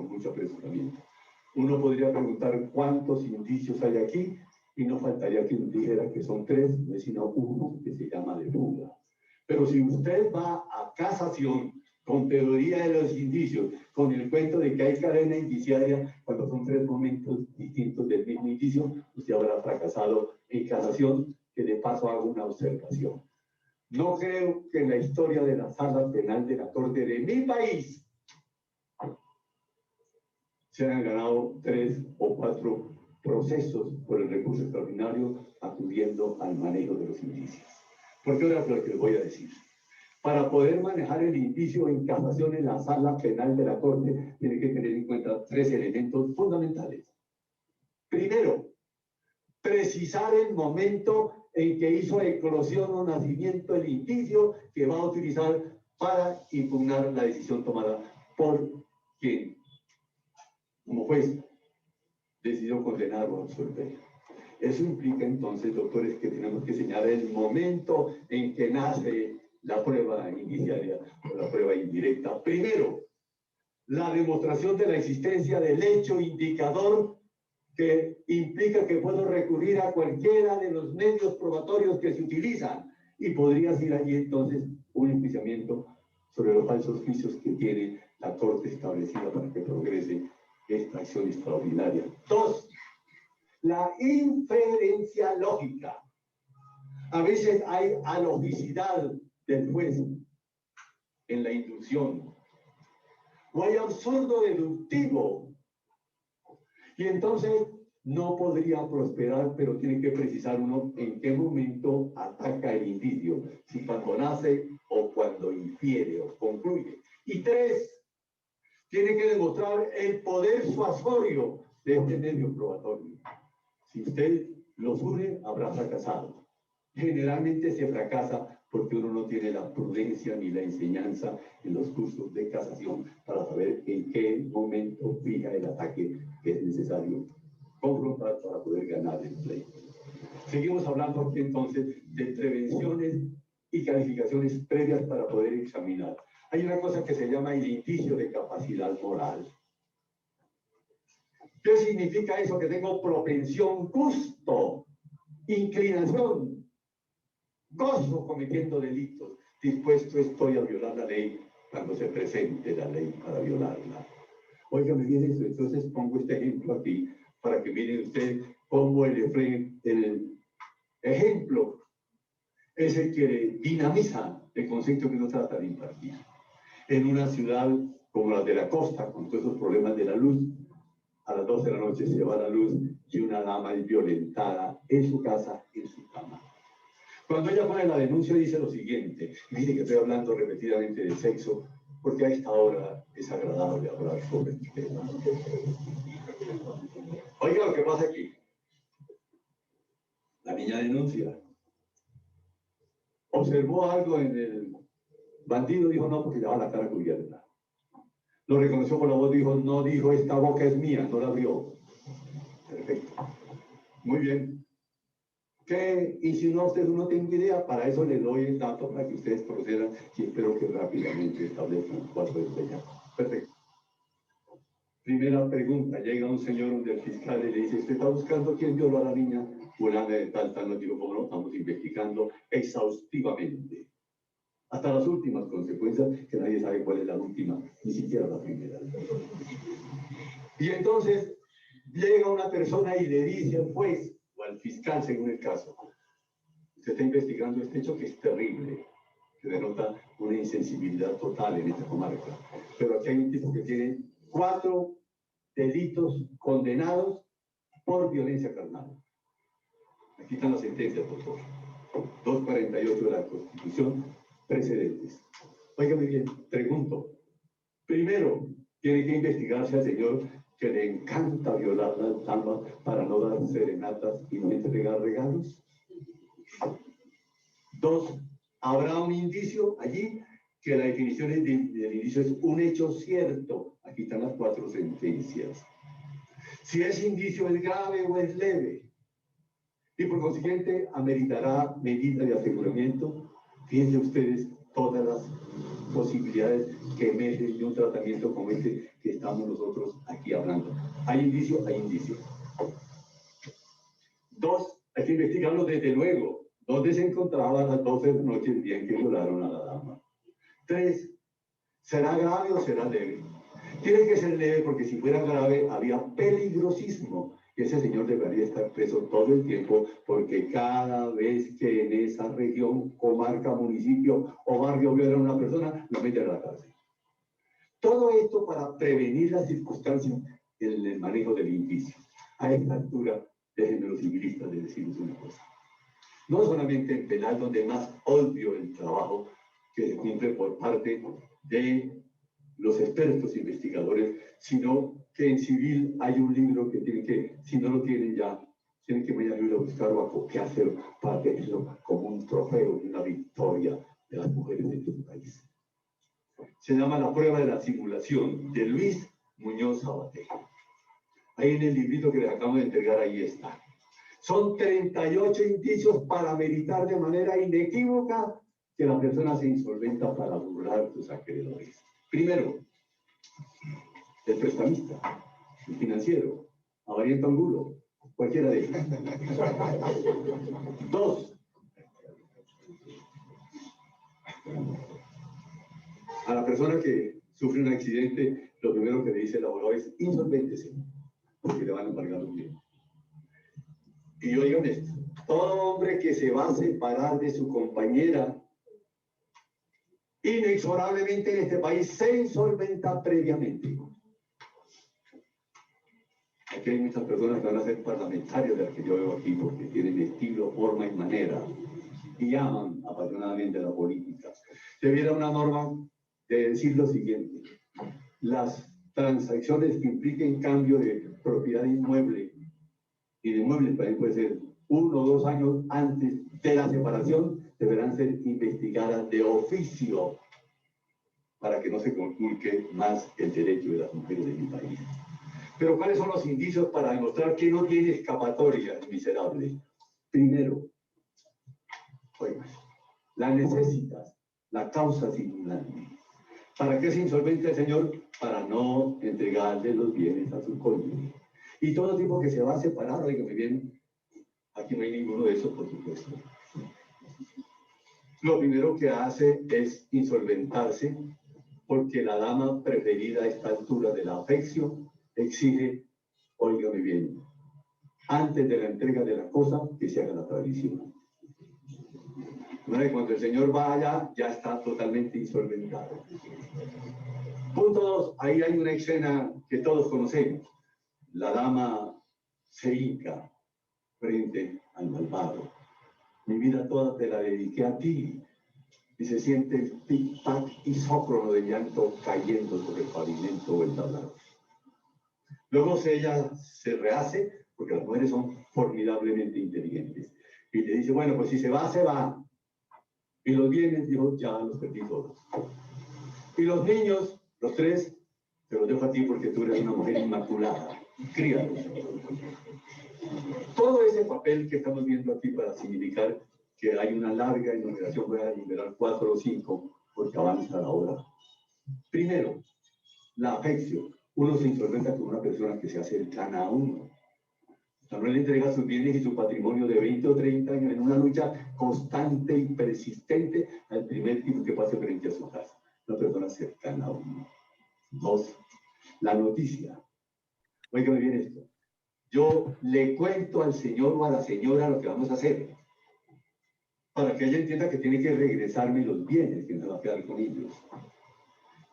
Uno podría preguntar cuántos indicios hay aquí, y no faltaría quien dijera que son 3, no es sino uno que se llama de fuga. Pero si usted va a casación con teoría de los indicios, con el cuento de que hay cadena indiciaria, cuando son 3 momentos distintos del mismo indicio, usted habrá fracasado en casación, que de paso hago una observación. No creo que en la historia de la sala penal de la Corte de mi país se han ganado 3 o 4 procesos por el recurso extraordinario acudiendo al manejo de los indicios. Porque ahora lo que les voy a decir. Para poder manejar el indicio en casación en la sala penal de la Corte, tiene que tener en cuenta 3 elementos fundamentales. Primero, precisar el momento en que hizo eclosión o nacimiento el indicio que va a utilizar para impugnar la decisión tomada por quien, como juez, decidió condenar o absolver. Eso implica entonces, doctores, que tenemos que señalar el momento en que nace la prueba indiciaria o la prueba indirecta. Primero, la demostración de la existencia del hecho indicador que implica que puedo recurrir a cualquiera de los medios probatorios que se utilizan y podría ser allí entonces un enjuiciamiento sobre los falsos juicios que tiene la Corte establecida para que progrese esta acción extraordinaria. Dos, la inferencia lógica. A veces hay alogicidad del juez en la inducción, o hay absurdo deductivo, y entonces no podría prosperar, pero tiene que precisar uno en qué momento ataca el indicio, si cuando nace o cuando infiere o concluye. Y tres, tiene que demostrar el poder suasorio de este medio probatorio. Si usted los une, habrá fracasado. Generalmente se fracasa porque uno no tiene la prudencia ni la enseñanza en los cursos de casación para saber en qué momento fija el ataque que es necesario confrontar para poder ganar el pleito. Seguimos hablando aquí entonces de prevenciones y calificaciones previas para poder examinar. Hay una cosa que se llama el indicio de capacidad moral. ¿Qué significa eso? Que tengo propensión, gusto, inclinación, gozo cometiendo delitos. Dispuesto estoy a violar la ley cuando se presente la ley para violarla. Óigame bien eso, entonces pongo este ejemplo aquí para que miren ustedes cómo el ejemplo es el que dinamiza el concepto que uno trata de impartir. En una ciudad como la de la costa, con todos esos problemas de la luz, a las 12 de la noche se va la luz y una dama es violentada en su casa, en su cama. Cuando ella pone la denuncia dice lo siguiente, mire que estoy hablando repetidamente de sexo, porque a esta hora es agradable hablar sobre el tema. Oiga lo que pasa aquí. La niña denuncia. Observó algo en el bandido, dijo no, porque llevaba la cara cubierta. Lo reconoció por la voz, dijo, no, dijo, esta boca es mía, no la abrió. Perfecto. Muy bien. ¿Qué insinuó usted? No tengo idea, para eso le doy el dato para que ustedes procedan y espero que rápidamente establezcan cuál fue el ya. Perfecto. Primera pregunta, llega un señor donde el fiscal y le dice, ¿usted está buscando quién violó a la niña? Fulana de tal, nos digo, ¿cómo no? Estamos investigando exhaustivamente. Hasta las últimas consecuencias, que nadie sabe cuál es la última, ni siquiera la primera. Y entonces llega una persona y le dice al juez o al fiscal, según el caso, usted está investigando este hecho que es terrible, que denota una insensibilidad total en esta comarca. Pero aquí hay un tipo que tiene 4 delitos condenados por violencia carnal. Aquí están las sentencias, doctor. 248 de la Constitución, precedentes. Óigame bien, pregunto. Primero, tiene que investigarse al señor que le encanta violar las damas para no dar serenatas y no entregar regalos. 2, ¿habrá un indicio allí? Que la definición del indicio es un hecho cierto. Aquí están las 4 sentencias. Si ese indicio es grave o es leve, y por consiguiente ameritará medida de aseguramiento. Fíjense ustedes todas las posibilidades que emergen de un tratamiento como este que estamos nosotros aquí hablando. ¿Hay indicio? Hay indicio. 2, hay que investigarlo desde luego. ¿Dónde se encontraban las 12 de la noche el día en que violaron a la dama? 3, ¿será grave o será leve? Tiene que ser leve porque si fuera grave había peligrosismo. Ese señor debería estar preso todo el tiempo porque cada vez que en esa región, comarca, municipio o barrio viola a una persona, lo meten a la cárcel. Todo esto para prevenir las circunstancias en el manejo del indicio. A esta altura, déjenme los civilistas de decirles una cosa. No solamente en penal, donde más obvio el trabajo que se cumple por parte de los expertos investigadores, sino que en civil hay un libro que tienen que, si no lo tienen ya, tienen que mañana ir a buscar o a copiarse para tenerlo como un trofeo, una victoria de las mujeres de este país. Se llama La prueba de la simulación, de Luis Muñoz Sabater. Ahí en el librito que les acabo de entregar, ahí está. Son 38 indicios para meritar de manera inequívoca que la persona se insolventa para burlar sus acreedores. Primero, el prestamista, el financiero, Avariento Angulo, cualquiera de ellos. Dos, a la persona que sufre un accidente, lo primero que le dice el abogado es insolvéntese, porque le van a embargar los bienes. Y oigan esto, todo hombre que se va a separar de su compañera, inexorablemente en este país se insolventa previamente. Aquí hay muchas personas que van a ser parlamentarios de las que yo veo aquí porque tienen estilo, forma y manera y aman apasionadamente la política. Se viera una norma de decir lo siguiente: las transacciones que impliquen cambio de propiedad inmueble y de inmuebles también puede ser 1 o 2 años antes de la separación, deberán ser investigadas de oficio para que no se conculque más el derecho de las mujeres de mi país. Pero ¿cuáles son los indicios para demostrar que no tiene escapatoria, miserable? Primero, oiga, la necesitas, la causa simulante. ¿Para qué es insolvente el señor? Para no entregarle los bienes a su cónyuge. Y todo tipo que se va a separar, oiga, muy bien, aquí no hay ninguno de esos, por supuesto. Lo primero que hace es insolventarse porque la dama preferida a esta altura de la afección exige, óigame bien, antes de la entrega de la cosa, que se haga la tradición. Cuando el señor vaya, ya está totalmente insolventado. Punto 2, ahí hay una escena que todos conocemos. La dama se hinca frente al malvado. Mi vida toda te la dediqué a ti. Y se siente el tic-tac isócrono de llanto cayendo sobre el pavimento o el tablado. Luego ella se rehace, porque las mujeres son formidablemente inteligentes. Y le dice, bueno, pues si se va, se va. Y los bienes, dijo, ya los perdí todos. Y los niños, los 3, te los dejo a ti porque tú eres una mujer inmaculada. Críalos. Todo ese papel que estamos viendo aquí para significar que hay una larga enumeración, voy a enumerar 4 o 5, porque avanza la hora. Primero, la afección. Uno se insolventa con una persona que se hace cercana a uno. O sea, no le entrega sus bienes y su patrimonio de 20 o 30 años en una lucha constante y persistente al primer tipo que pase frente a su casa. Una persona cercana a uno. 2, la noticia. Óigame bien esto. Yo le cuento al señor o a la señora lo que vamos a hacer, para que ella entienda que tiene que regresarme los bienes, que no se va a quedar con ellos.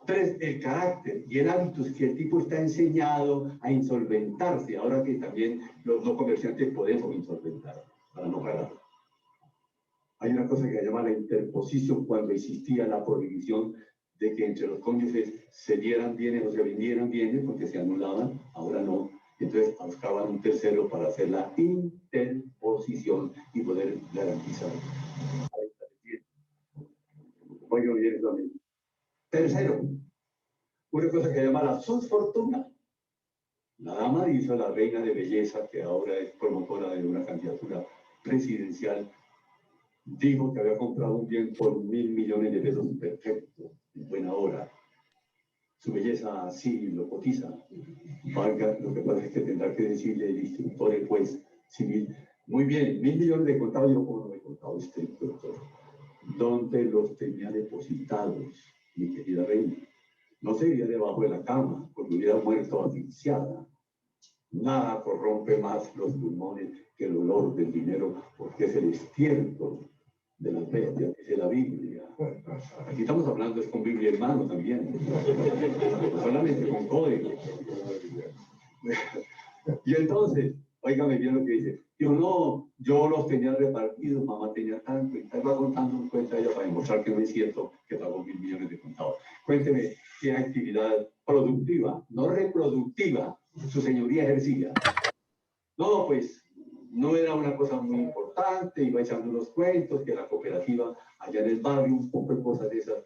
3, el carácter y el hábitus que el tipo está enseñado a insolventarse, ahora que también los no comerciantes podemos insolventar, para no pagar. Hay una cosa que se llama la interposición, cuando existía la prohibición de que entre los cónyuges se dieran bienes o se vendieran bienes, porque se anulaban, ahora no. Entonces buscaban un tercero para hacer la interposición y poder garantizar. Oigan bien eso a mí. Tercero, una cosa que se llama la subfortuna. La dama hizo la reina de belleza, que ahora es promotora de una candidatura presidencial, dijo que había comprado un bien por 1.000 millones de pesos perfecto, en buena hora. Su belleza así lo cotiza. Valga, lo que pasa es que tendrá que decirle el instructor, el juez civil, muy bien, 1.000 millones de contado, yo como no he contado este doctor. ¿Dónde los tenía depositados, mi querida reina? No sería debajo de la cama, porque hubiera muerto asfixiada. Nada corrompe más los pulmones que el olor del dinero, porque es el estiércol de las bestias, dice la Biblia. Aquí estamos hablando es con Biblia en mano también, no solamente con código. Y entonces, óigame bien lo que dice. Digo, no, yo los tenía repartidos, mamá tenía tanto, y estaba contando un cuento a ella para demostrar que no es cierto que pagó 1.000 millones de contados. Cuénteme, qué actividad productiva, no reproductiva, su señoría ejercía. No, pues, no era una cosa muy importante, iba echando unos cuentos, que la cooperativa allá en el barrio, un poco de cosas de esas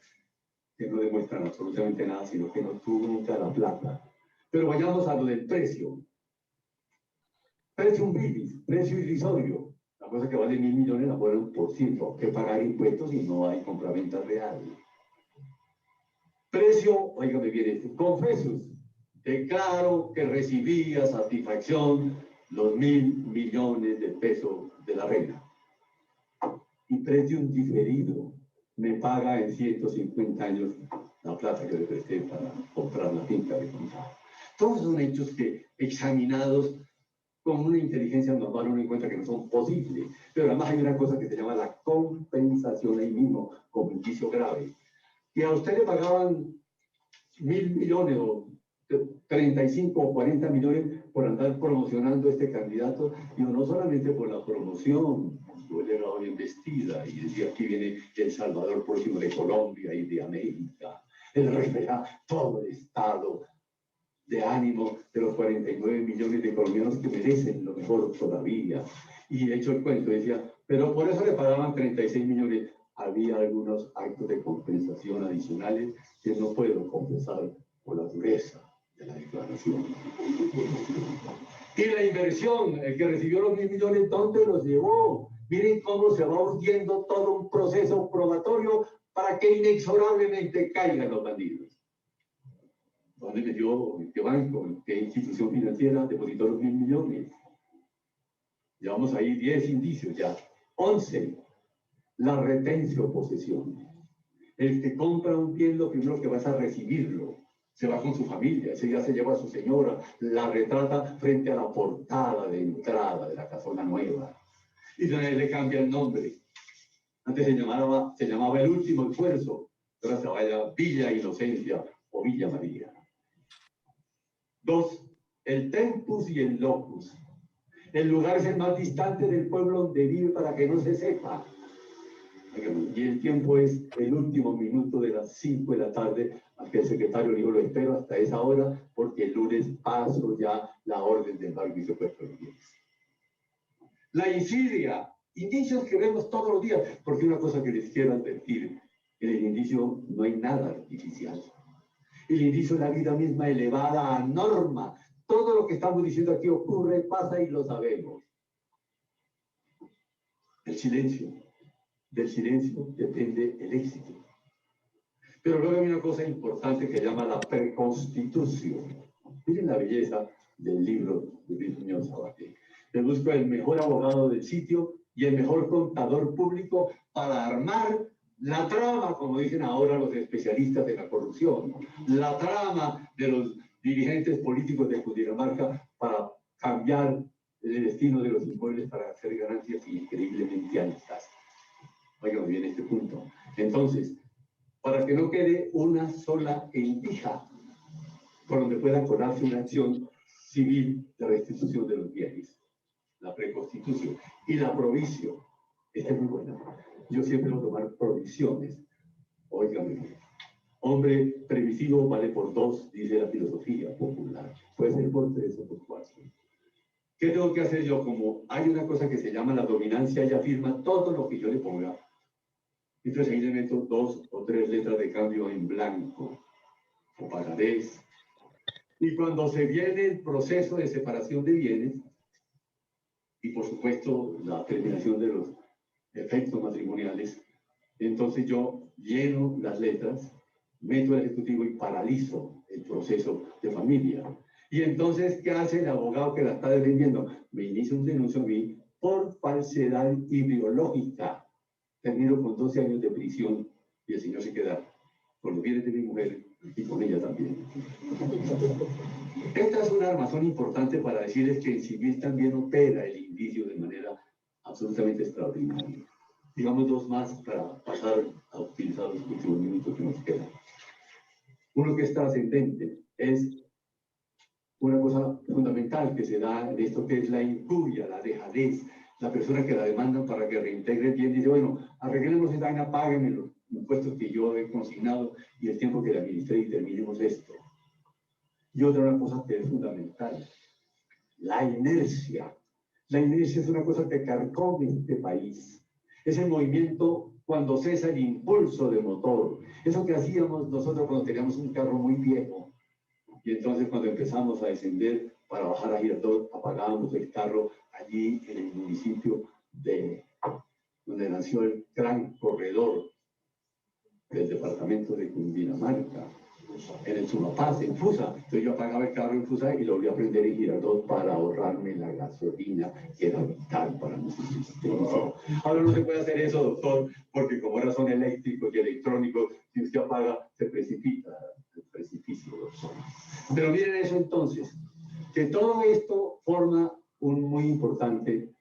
que no demuestran absolutamente nada, sino que no tuvo nunca la plata. Pero vayamos a lo del precio. Precio un bilis, precio irrisorio. La cosa que vale 1.000 millones la ponen por ciento, que pagar impuestos y no hay compraventa real. Precio, oígame bien este, confesus, declaro que recibía satisfacción los 1.000 millones de pesos de la reina. Y precio diferido, me paga en 150 años la plata que le presté para comprar la finca de contado. Todos son hechos que, examinados con una inteligencia normal, uno encuentra que no son posibles. Pero además hay una cosa que se llama la compensación ahí mismo, como indicio grave. Y a usted le pagaban 1.000 millones o 35 o 40 millones por andar promocionando este candidato, y no solamente por la promoción, yo llegaba bien vestida y decía, aquí viene El Salvador próximo de Colombia y de América. Él refleja todo el estado de ánimo de los 49 millones de colombianos que merecen lo mejor todavía. Y hecho el cuento, decía, pero por eso le pagaban 36 millones. Había algunos actos de compensación adicionales que no puedo compensar por la dureza de la declaración. Y la inversión, el que recibió los 1.000 millones, ¿dónde los llevó? Miren cómo se va hundiendo todo un proceso probatorio para que inexorablemente caigan los bandidos. ¿Dónde metió? ¿En qué banco? ¿En qué institución financiera depositó los 1.000 millones? Llevamos ahí 10 indicios ya. 11. La retención posesión. El que compra un bien, lo primero que va es a recibirlo. Se va con su familia, ese día se lleva a su señora, la retrata frente a la portada de entrada de la casona nueva. Y de ahí le cambia el nombre. Antes se llamaba El Último Esfuerzo, ahora se vaya Villa Inocencia o Villa María. 2. El tempus y el locus. El lugar es el más distante del pueblo donde vive para que no se sepa. Y el tiempo es el último minuto de las 5 de la tarde, al que el secretario dijo, lo espero hasta esa hora, porque el lunes paso ya la orden del barrio y secuestro de bienes. La insidia, indicios que vemos todos los días, porque una cosa que les quiero advertir, en el indicio no hay nada artificial. El indicio es la vida misma elevada a norma. Todo lo que estamos diciendo aquí ocurre, pasa y lo sabemos. El silencio. Del silencio depende el éxito. Pero luego hay una cosa importante que llama la preconstitución. Miren la belleza del libro de Luis Muñoz Sabaté. Le busco el mejor abogado del sitio y el mejor contador público para armar la trama, como dicen ahora los especialistas de la corrupción, la trama de los dirigentes políticos de Cundinamarca para cambiar el destino de los inmuebles para hacer ganancias increíblemente altas. Oigan bien este punto. Entonces, para que no quede una sola endija por donde pueda colarse una acción civil de restitución de los bienes, la preconstitución y la provisión. Esta es muy buena. Yo siempre voy a tomar provisiones. Óigame, hombre previsivo vale por 2, dice la filosofía popular. Puede ser por 3 o por 4. ¿Qué tengo que hacer yo? Como hay una cosa que se llama la dominancia, ella afirma todo lo que yo le ponga. Entonces ahí le meto 2 o 3 letras de cambio en blanco o pagarés. Y cuando se viene el proceso de separación de bienes, y por supuesto la terminación de los efectos matrimoniales, entonces yo lleno las letras, meto el ejecutivo y paralizo el proceso de familia. Y entonces, ¿qué hace el abogado que la está defendiendo? Me inicia un denuncio a mí por falsedad ideológica. Termino con 12 años de prisión y el señor se queda con los bienes de mi mujer y con ella también. Esta es una armazón importante para decirles que en civil también opera el indicio de manera absolutamente extraordinaria. Digamos 2 más para pasar a utilizar los últimos minutos que nos quedan. Uno que es trascendente es una cosa fundamental que se da en esto que es la incuria, la dejadez. La persona que la demandan para que reintegre el bien dice, bueno, arreglemos esta vaina, páguenmelo. impuestos que yo he consignado y el tiempo que le administré y terminemos esto. Y otra cosa que es fundamental, la inercia. La inercia es una cosa que carcome este país. Es el movimiento cuando cesa el impulso del motor. Eso que hacíamos nosotros cuando teníamos un carro muy viejo. Y entonces cuando empezamos a descender para bajar a Girardot, apagábamos el carro allí en el municipio de donde nació el gran corredor del departamento de Cundinamarca, en el Sumapaz, en Fusa. Entonces yo apagaba el carro en Fusa y lo volví a prender en Girardot para ahorrarme la gasolina, que era vital para nuestro sistema. Ahora no se puede hacer eso, doctor, porque como ahora son eléctricos y electrónicos, si usted apaga, se precipita el precipicio, doctor. Pero miren eso entonces, que todo esto forma un muy importante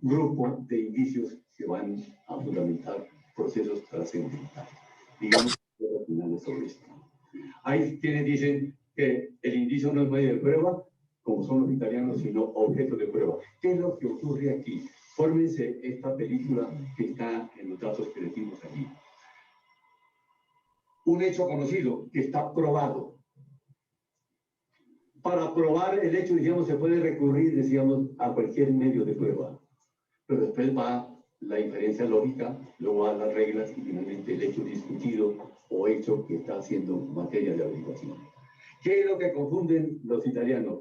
grupo de indicios que van a fundamentar procesos trascendentales. Digamos finales sobre esto. Hay quienes dicen que el indicio no es medio de prueba, como son los italianos, sino objeto de prueba. ¿Qué es lo que ocurre aquí? Fórmense esta película que está en los datos que decimos aquí. Un hecho conocido que está probado. Para probar el hecho, decíamos, se puede recurrir, decíamos, a cualquier medio de prueba. Pero después va la diferencia lógica, luego va las reglas y finalmente el hecho discutido o hecho que está siendo materia de averiguación. ¿Qué es lo que confunden los italianos?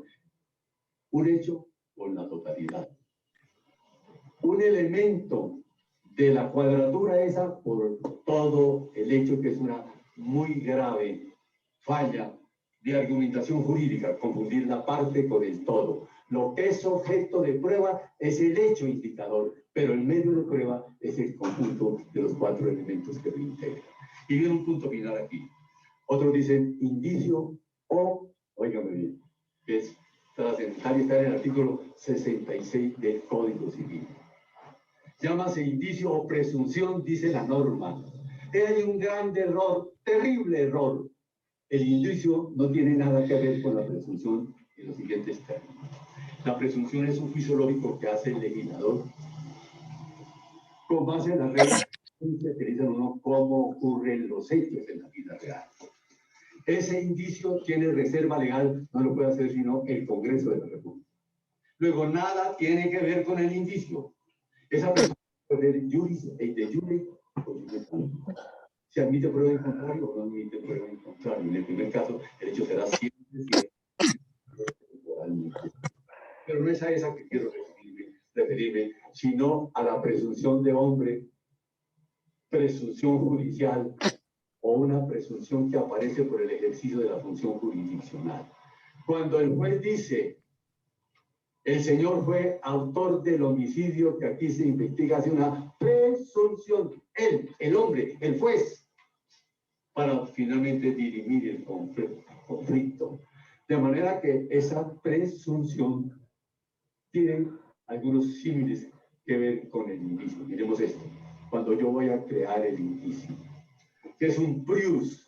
Un hecho con la totalidad. Un elemento de la cuadratura esa por todo el hecho, que es una muy grave falla de argumentación jurídica, confundir la parte con el todo. Lo que es objeto de prueba es el hecho indicador, pero el medio de prueba es el conjunto de los cuatro elementos que lo integran. Y viene un punto final aquí. Otros dicen indicio o, óigame bien, que es trascendental y está en el artículo 66 del Código Civil. Llámase indicio o presunción, dice la norma. Hay un gran error, terrible error. El indicio no tiene nada que ver con la presunción en los siguientes términos. La presunción es un juicio lógico que hace el legislador con base en las reglas que dicen uno cómo ocurren los hechos en la vida real. Ese indicio tiene reserva legal, no lo puede hacer sino el Congreso de la República. Luego, nada tiene que ver con el indicio. Esa presunción puede ser juris et de jure, se admite prueba en contrario o no admite prueba en contrario. En el primer caso, el hecho será siempre cierto. Pero no es a esa que quiero referirme, sino a la presunción de hombre, presunción judicial o una presunción que aparece por el ejercicio de la función jurisdiccional. Cuando el juez dice, el señor fue autor del homicidio que aquí se investiga, hace una presunción, él, el hombre, el juez, para finalmente dirimir el conflicto. De manera que esa presunción tiene algunos símiles que ver con el indicio. Miremos esto. Cuando yo voy a crear el indicio, que es un prius,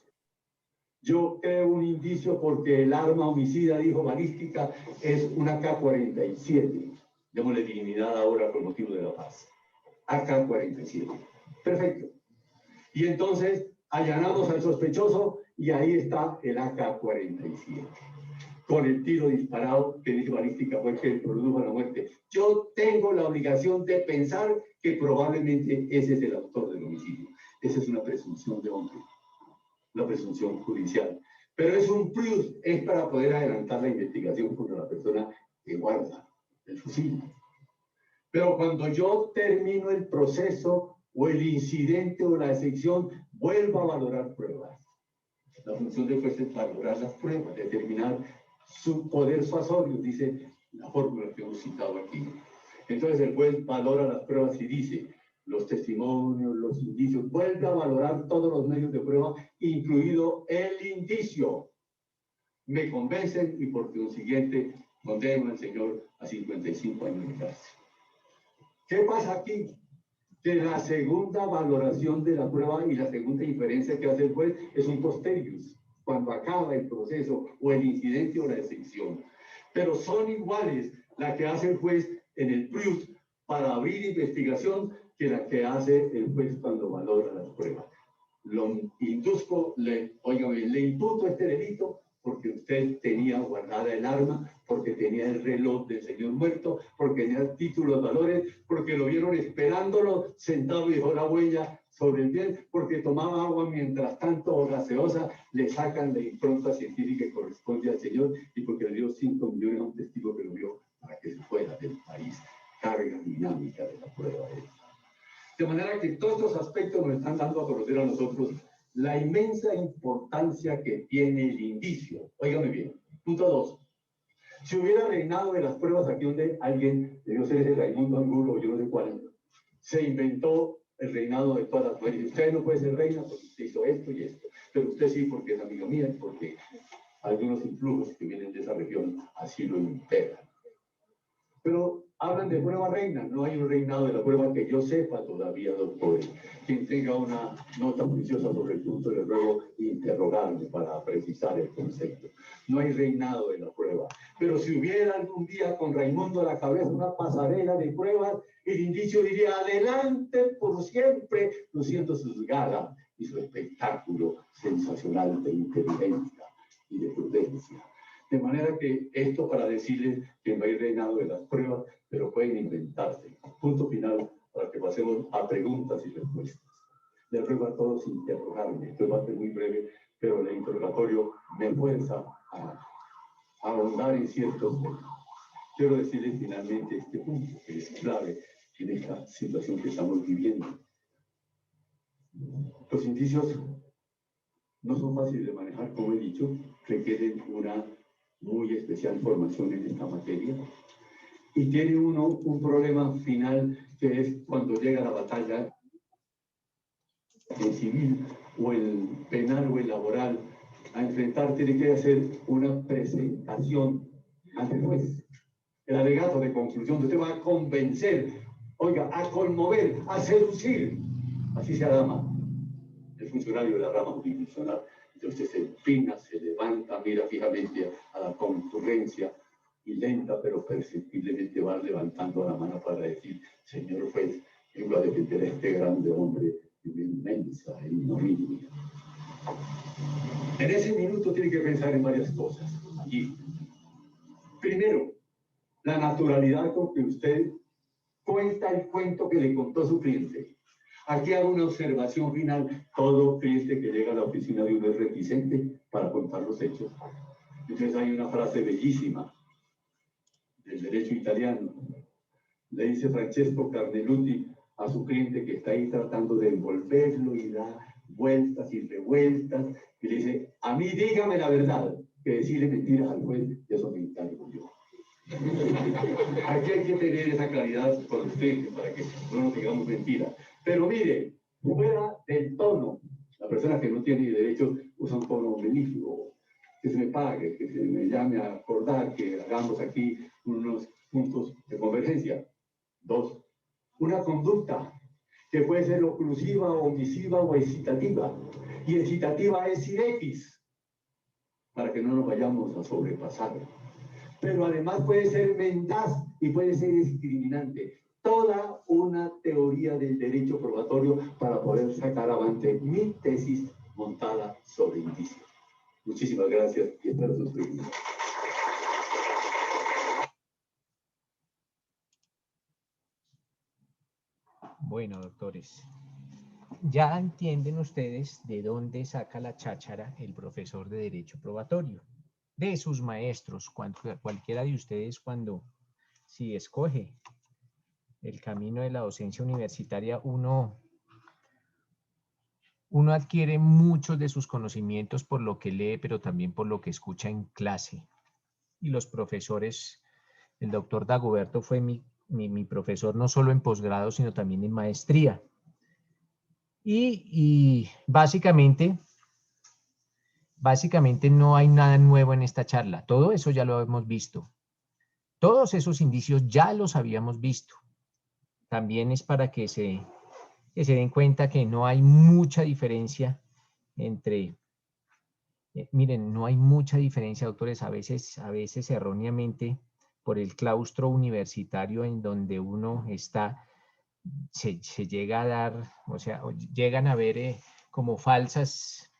yo creo un indicio porque el arma homicida, dijo balística, es una AK-47. Démosle dignidad ahora por motivo de la paz. AK-47. Perfecto. Y entonces allanamos al sospechoso y ahí está el AK-47. Con el tiro disparado que dice balística fue que produjo la muerte. Yo tengo la obligación de pensar que probablemente ese es el autor del homicidio. Esa es una presunción de hombre, la presunción judicial. Pero es un plus, es para poder adelantar la investigación contra la persona que guarda el fusil. Pero cuando yo termino el proceso o el incidente o la excepción, vuelvo a valorar pruebas. La función del juez es valorar las pruebas, determinar su poder suasorio, dice la fórmula que hemos citado aquí. Entonces el juez valora las pruebas y dice, los testimonios, los indicios, vuelve a valorar todos los medios de prueba, incluido el indicio. Me convencen y por consiguiente condeno al señor a 55 años de cárcel. ¿Qué pasa aquí? Que la segunda valoración de la prueba y la segunda inferencia que hace el juez es un posterius, cuando acaba el proceso o el incidente o la excepción. Pero son iguales la que hace el juez en el prius para abrir investigación que la que hace el juez cuando valora las pruebas. lo induzco, le imputo este delito porque usted tenía guardada el arma, porque tenía el reloj del señor muerto, porque tenía el título de valores, porque lo vieron esperándolo sentado y dejó la huella sobre el bien, porque tomaba agua mientras tanto o gaseosa, le sacan la impronta científica que corresponde al señor y porque le dio 5 millones a un testigo que lo vio para que se fuera del país. Carga dinámica de la prueba esta. De manera que todos estos aspectos nos están dando a conocer a nosotros la inmensa importancia que tiene el indicio. Óigame bien. Punto 2. Si hubiera reinado de las pruebas aquí donde alguien, debió ser ese Raimundo Angulo, yo no sé cuál, se inventó el reinado de todas las mujeres. Usted no puede ser reina porque usted hizo esto y esto, pero usted sí porque es amiga mía, porque algunos influjos que vienen de esa región así lo integran. Pero hablan de prueba reina, no hay un reinado de la prueba que yo sepa todavía, doctores. Quien tenga una nota juiciosa sobre el punto, le ruego interrogarme para precisar el concepto. No hay reinado de la prueba. Pero si hubiera algún día con Raimundo a la cabeza una pasarela de pruebas, el indicio diría adelante por siempre, luciendo sus galas y su espectáculo sensacional de inteligencia y de prudencia. De manera que esto para decirles que no hay reinado de las pruebas, pero pueden inventarse. Punto final para que pasemos a preguntas y respuestas. Les ruego a todos interrogarme. Esto va a ser muy breve, pero el interrogatorio me fuerza a ahondar en ciertos temas. Quiero decirles finalmente este punto, que es clave en esta situación que estamos viviendo. Los indicios no son fáciles de manejar, como he dicho, requieren una muy especial formación en esta materia. Y tiene uno un problema final que es cuando llega la batalla en civil o en penal o en laboral a enfrentar, tiene que hacer una presentación ante el juez. El alegato de conclusión, usted va a convencer, oiga, a conmover, a seducir, así sea dama, el funcionario de la rama jurisdiccional. Entonces se empina, se levanta, mira fijamente a la concurrencia y lenta pero perceptiblemente va levantando la mano para decir, señor juez, vengo a defender a este grande hombre de una inmensa ignominia. En ese minuto tiene que pensar en varias cosas. Allí. Primero, la naturalidad con que usted cuenta el cuento que le contó su cliente. Aquí hago una observación final. Todo cliente que llega a la oficina de uno es reticente para contar los hechos. Entonces hay una frase bellísima del derecho italiano. Le dice Francesco Carneluti a su cliente que está ahí tratando de envolverlo y da vueltas y revueltas. Y le dice, a mí dígame la verdad, que decirle mentiras al juez, y eso me encargo yo. Aquí hay que tener esa claridad con ustedes para que no nos digamos mentiras. Pero mire, fuera del tono, la persona que no tiene derecho usa un tono magnífico, que se me pague, que se me llame a acordar, que hagamos aquí unos puntos de convergencia. 2, una conducta que puede ser oclusiva, omisiva o excitativa. Y excitativa es sin X, para que no nos vayamos a sobrepasar. Pero además puede ser mendaz y puede ser discriminante. Toda una teoría del derecho probatorio para poder sacar avante mi tesis montada sobre indicios. Muchísimas gracias y espero sus preguntas. Bueno, doctores, ya entienden ustedes de dónde saca la cháchara el profesor de Derecho Probatorio. De sus maestros, cualquiera de ustedes si escoge el camino de la docencia universitaria, uno adquiere muchos de sus conocimientos por lo que lee, pero también por lo que escucha en clase. Y los profesores, el doctor Dagoberto fue mi profesor no solo en posgrado, sino también en maestría. Y básicamente no hay nada nuevo en esta charla. Todo eso ya lo hemos visto. Todos esos indicios ya los habíamos visto. También es para que se den cuenta que no hay mucha diferencia entre... miren, no hay mucha diferencia, doctores, a veces erróneamente por el claustro universitario en donde uno está, se llega a dar, o sea, llegan a ver como falsas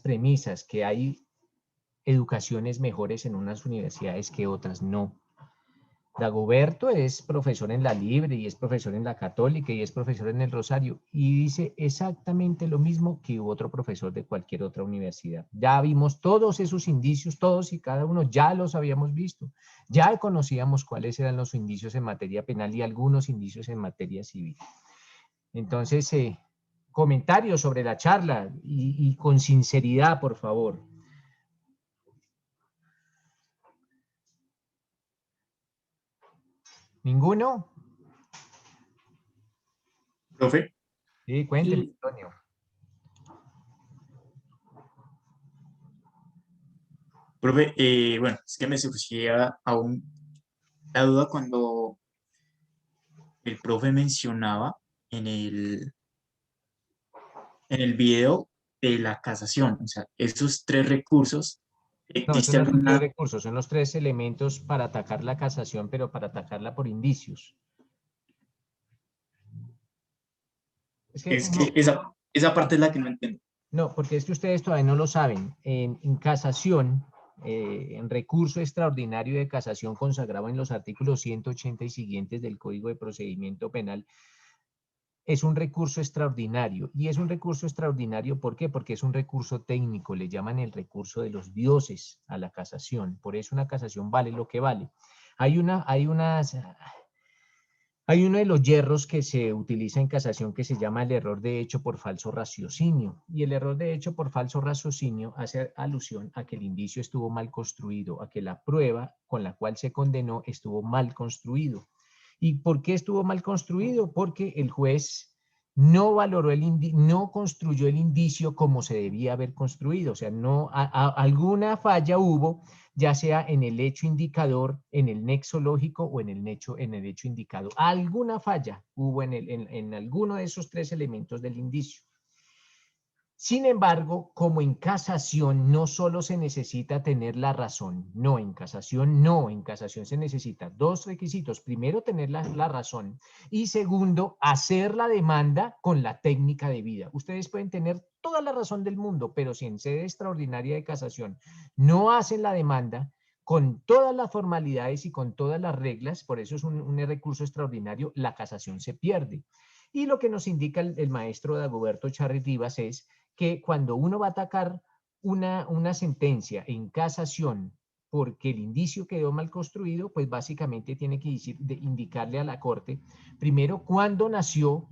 premisas, que hay educaciones mejores en unas universidades que otras, no. Dagoberto es profesor en la Libre y es profesor en la Católica y es profesor en el Rosario y dice exactamente lo mismo que otro profesor de cualquier otra universidad. Ya vimos todos esos indicios, todos y cada uno ya los habíamos visto. Ya conocíamos cuáles eran los indicios en materia penal y algunos indicios en materia civil. Entonces, comentarios sobre la charla y con sinceridad, por favor. ¿Ninguno? Profe, Sí, cuénteme, Antonio. profe, bueno, es que me surgía aún la duda cuando el profe mencionaba en el video de la casación, o sea, esos tres recursos, No, esos ¿existe no son tres alguna? recursos, son los tres elementos para atacar la casación, pero para atacarla por indicios. Es que Es que esa parte es la que no entiendo. no, porque es que ustedes todavía no lo saben. En casación, en recurso extraordinario de casación consagrado en los artículos 180 y siguientes del Código de Procedimiento Penal, es un recurso extraordinario. Y es un recurso extraordinario, ¿por qué? Porque es un recurso técnico, le llaman el recurso de los dioses a la casación. Por eso una casación vale lo que vale. Hay uno de los hierros que se utiliza en casación que se llama el error de hecho por falso raciocinio. Y el error de hecho por falso raciocinio hace alusión a que el indicio estuvo mal construido, a que la prueba con la cual se condenó estuvo mal construido. ¿Y por qué estuvo mal construido? Porque el juez no valoró no construyó el indicio como se debía haber construido. O sea, alguna falla hubo, ya sea en el hecho indicador, en el nexo lógico o en el hecho indicado. Alguna falla hubo en alguno de esos tres elementos del indicio. Sin embargo, como en casación no solo se necesita tener la razón, no, en casación se necesita dos requisitos. Primero, tener la razón y segundo, hacer la demanda con la técnica debida. Ustedes pueden tener toda la razón del mundo, pero si en sede extraordinaria de casación no hacen la demanda con todas las formalidades y con todas las reglas, por eso es un recurso extraordinario, la casación se pierde. Y lo que nos indica el maestro Dagoberto Charri Rivas es que cuando uno va a atacar una sentencia en casación porque el indicio quedó mal construido, pues básicamente tiene que indicarle a la Corte, primero, cuándo nació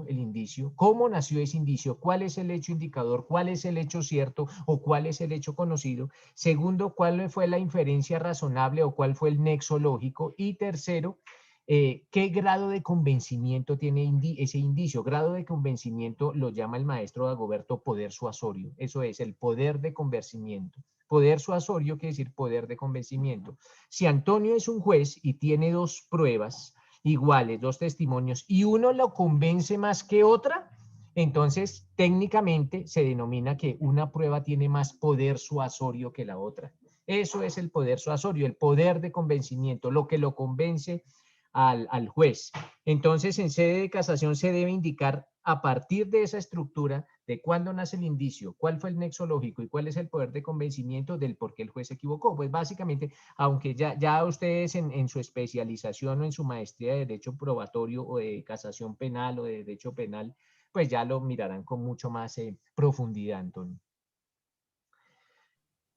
el indicio, cómo nació ese indicio, cuál es el hecho indicador, cuál es el hecho cierto o cuál es el hecho conocido. Segundo, cuál fue la inferencia razonable o cuál fue el nexo lógico. Y tercero, ¿qué grado de convencimiento tiene ese indicio? Grado de convencimiento lo llama el maestro Dagoberto poder suasorio. Eso es el poder de convencimiento. Poder suasorio quiere decir poder de convencimiento. Si Antonio es un juez y tiene dos pruebas iguales, dos testimonios, y uno lo convence más que otra, entonces técnicamente se denomina que una prueba tiene más poder suasorio que la otra. Eso es el poder suasorio, el poder de convencimiento, lo que lo convence al juez. Entonces, en sede de casación se debe indicar a partir de esa estructura de cuándo nace el indicio, cuál fue el nexo lógico y cuál es el poder de convencimiento del por qué el juez se equivocó. Pues básicamente, aunque ya ustedes en su especialización o en su maestría de derecho probatorio o de casación penal o de derecho penal, pues ya lo mirarán con mucho más profundidad, Antonio.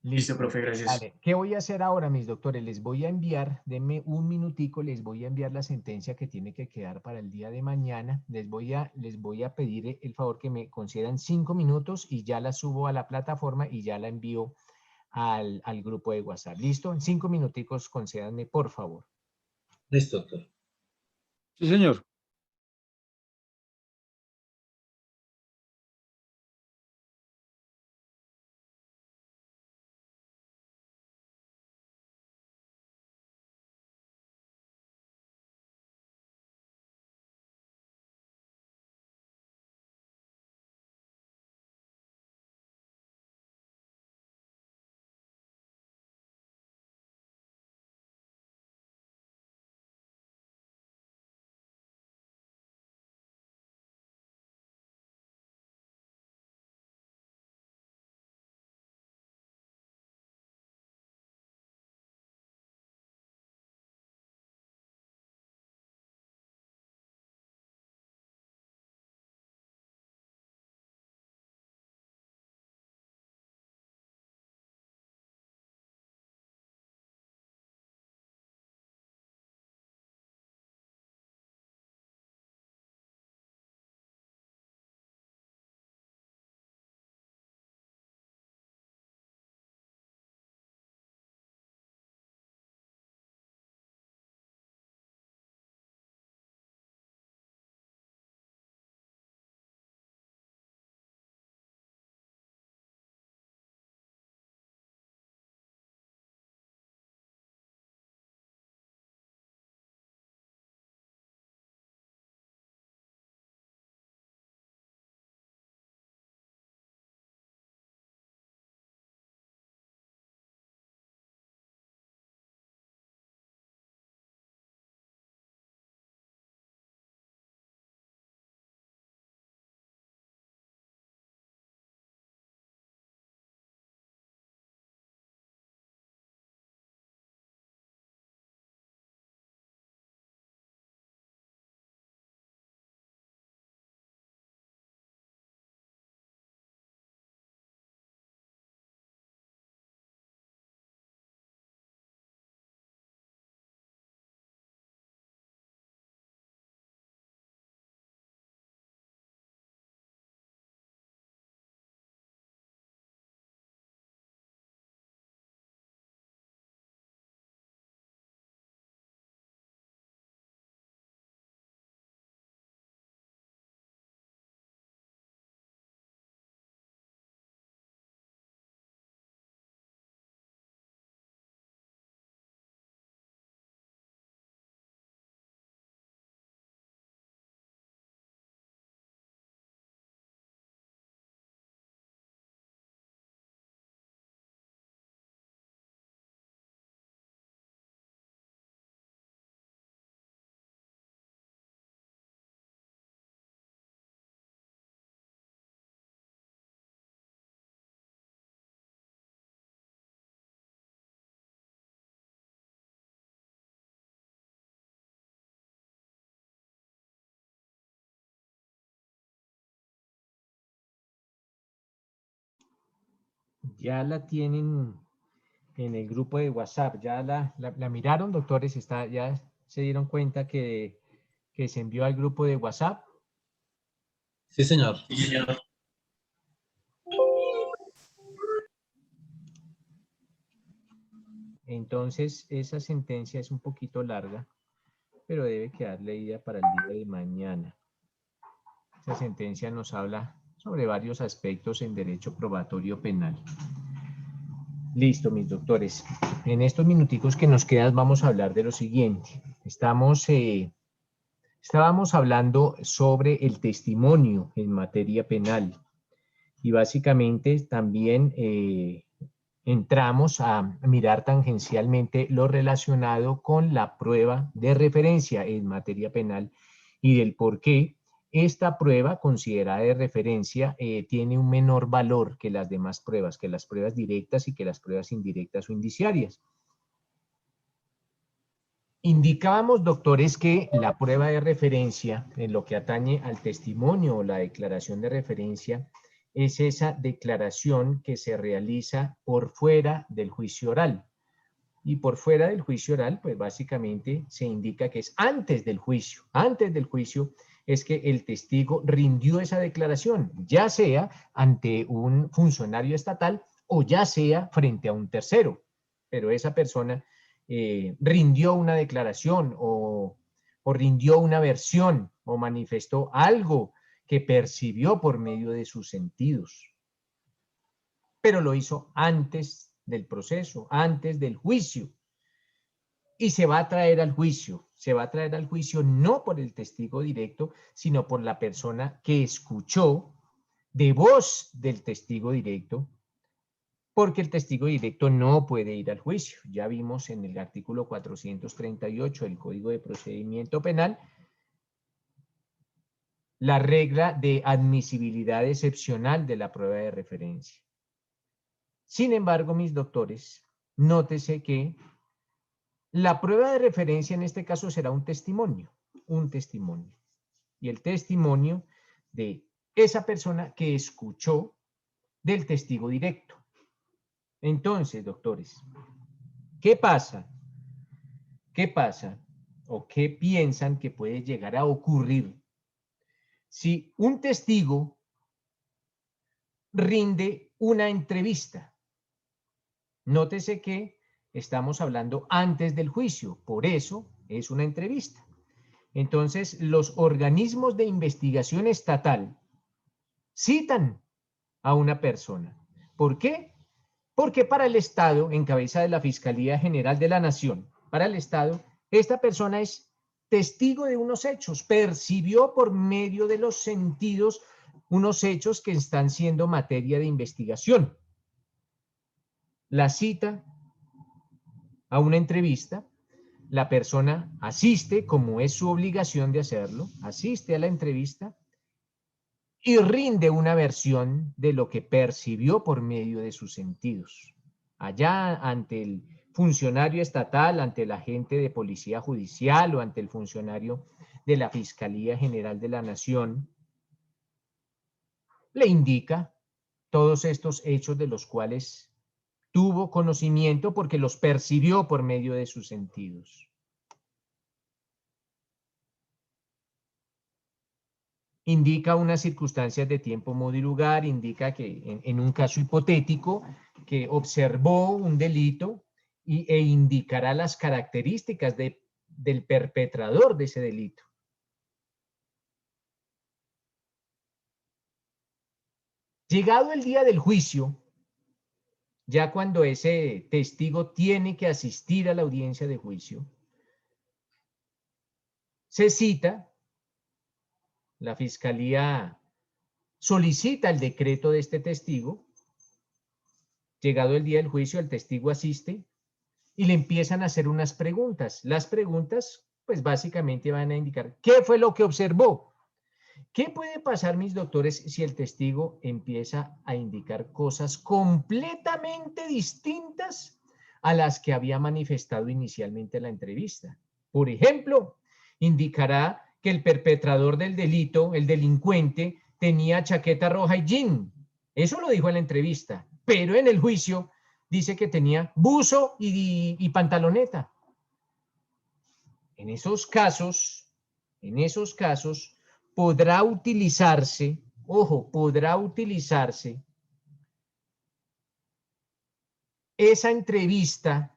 Listo, Listo. profe, gracias. Vale. ¿Qué voy a hacer ahora, mis doctores? Les voy a enviar, denme un minutico, les voy a enviar la sentencia que tiene que quedar para el día de mañana. Les voy a pedir el favor que me concedan 5 minutos y ya la subo a la plataforma y ya la envío al grupo de WhatsApp. ¿Listo? En 5 minuticos concédanme, por favor. Listo, doctor. Sí, señor. Ya la tienen en el grupo de WhatsApp. ¿Ya la miraron, doctores? ¿Ya se dieron cuenta que se envió al grupo de WhatsApp? Sí, señor. Sí, señor. Entonces, esa sentencia es un poquito larga, pero debe quedar leída para el día de mañana. Esta sentencia nos habla sobre varios aspectos en derecho probatorio penal. Listo, mis doctores. En estos minuticos que nos quedan vamos a hablar de lo siguiente. Estábamos hablando sobre el testimonio en materia penal y básicamente también entramos a mirar tangencialmente lo relacionado con la prueba de referencia en materia penal y del por qué esta prueba considerada de referencia tiene un menor valor que las demás pruebas, que las pruebas directas y que las pruebas indirectas o indiciarias. Indicábamos, doctores, que la prueba de referencia, en lo que atañe al testimonio o la declaración de referencia, es esa declaración que se realiza por fuera del juicio oral. Y por fuera del juicio oral, pues básicamente se indica que es antes del juicio. Antes del juicio es que el testigo rindió esa declaración, ya sea ante un funcionario estatal o ya sea frente a un tercero. Pero esa persona rindió una declaración o rindió una versión o manifestó algo que percibió por medio de sus sentidos. Pero lo hizo antes del proceso, antes del juicio. Y se va a traer al juicio. Se va a traer al juicio no por el testigo directo, sino por la persona que escuchó de voz del testigo directo, porque el testigo directo no puede ir al juicio. Ya vimos en el artículo 438 del Código de Procedimiento Penal la regla de admisibilidad excepcional de la prueba de referencia. Sin embargo, mis doctores, nótese que la prueba de referencia en este caso será un testimonio. Y el testimonio de esa persona que escuchó del testigo directo. Entonces, doctores, ¿qué pasa? ¿Qué pasa o qué piensan que puede llegar a ocurrir si un testigo rinde una entrevista? Nótese que estamos hablando antes del juicio, por eso es una entrevista. Entonces, los organismos de investigación estatal citan a una persona. ¿Por qué? Porque para el Estado, en cabeza de la Fiscalía General de la Nación, para el Estado, esta persona es testigo de unos hechos, percibió por medio de los sentidos unos hechos que están siendo materia de investigación. La cita a una entrevista, la persona asiste, como es su obligación de hacerlo, asiste a la entrevista y rinde una versión de lo que percibió por medio de sus sentidos. Allá ante el funcionario estatal, ante el agente de policía judicial o ante el funcionario de la Fiscalía General de la Nación, le indica todos estos hechos de los cuales tuvo conocimiento porque los percibió por medio de sus sentidos. Indica unas circunstancias de tiempo, modo y lugar, indica que en un caso hipotético que observó un delito e indicará las características del perpetrador de ese delito. Llegado el día del juicio, ya cuando ese testigo tiene que asistir a la audiencia de juicio, se cita, la Fiscalía solicita el decreto de este testigo, llegado el día del juicio, el testigo asiste y le empiezan a hacer unas preguntas. Las preguntas, pues básicamente van a indicar qué fue lo que observó. ¿Qué puede pasar, mis doctores, si el testigo empieza a indicar cosas completamente distintas a las que había manifestado inicialmente en la entrevista? Por ejemplo, indicará que el perpetrador del delito, el delincuente, tenía chaqueta roja y jean. Eso lo dijo en la entrevista. pero en el juicio dice que tenía buzo y pantaloneta. En esos casos, podrá utilizarse, ojo, podrá utilizarse esa entrevista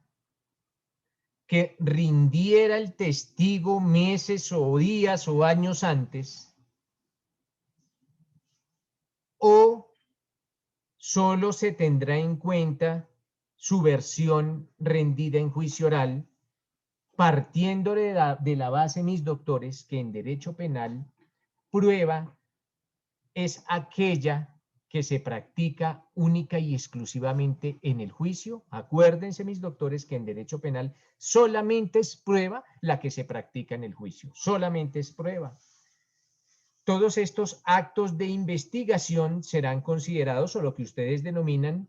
que rindiera el testigo meses o días o años antes, o solo se tendrá en cuenta su versión rendida en juicio oral, partiendo de la base, mis doctores, que en derecho penal, prueba es aquella que se practica única y exclusivamente en el juicio. Acuérdense, mis doctores, que en derecho penal solamente es prueba la que se practica en el juicio, solamente es prueba. Todos estos actos de investigación serán considerados, o lo que ustedes denominan,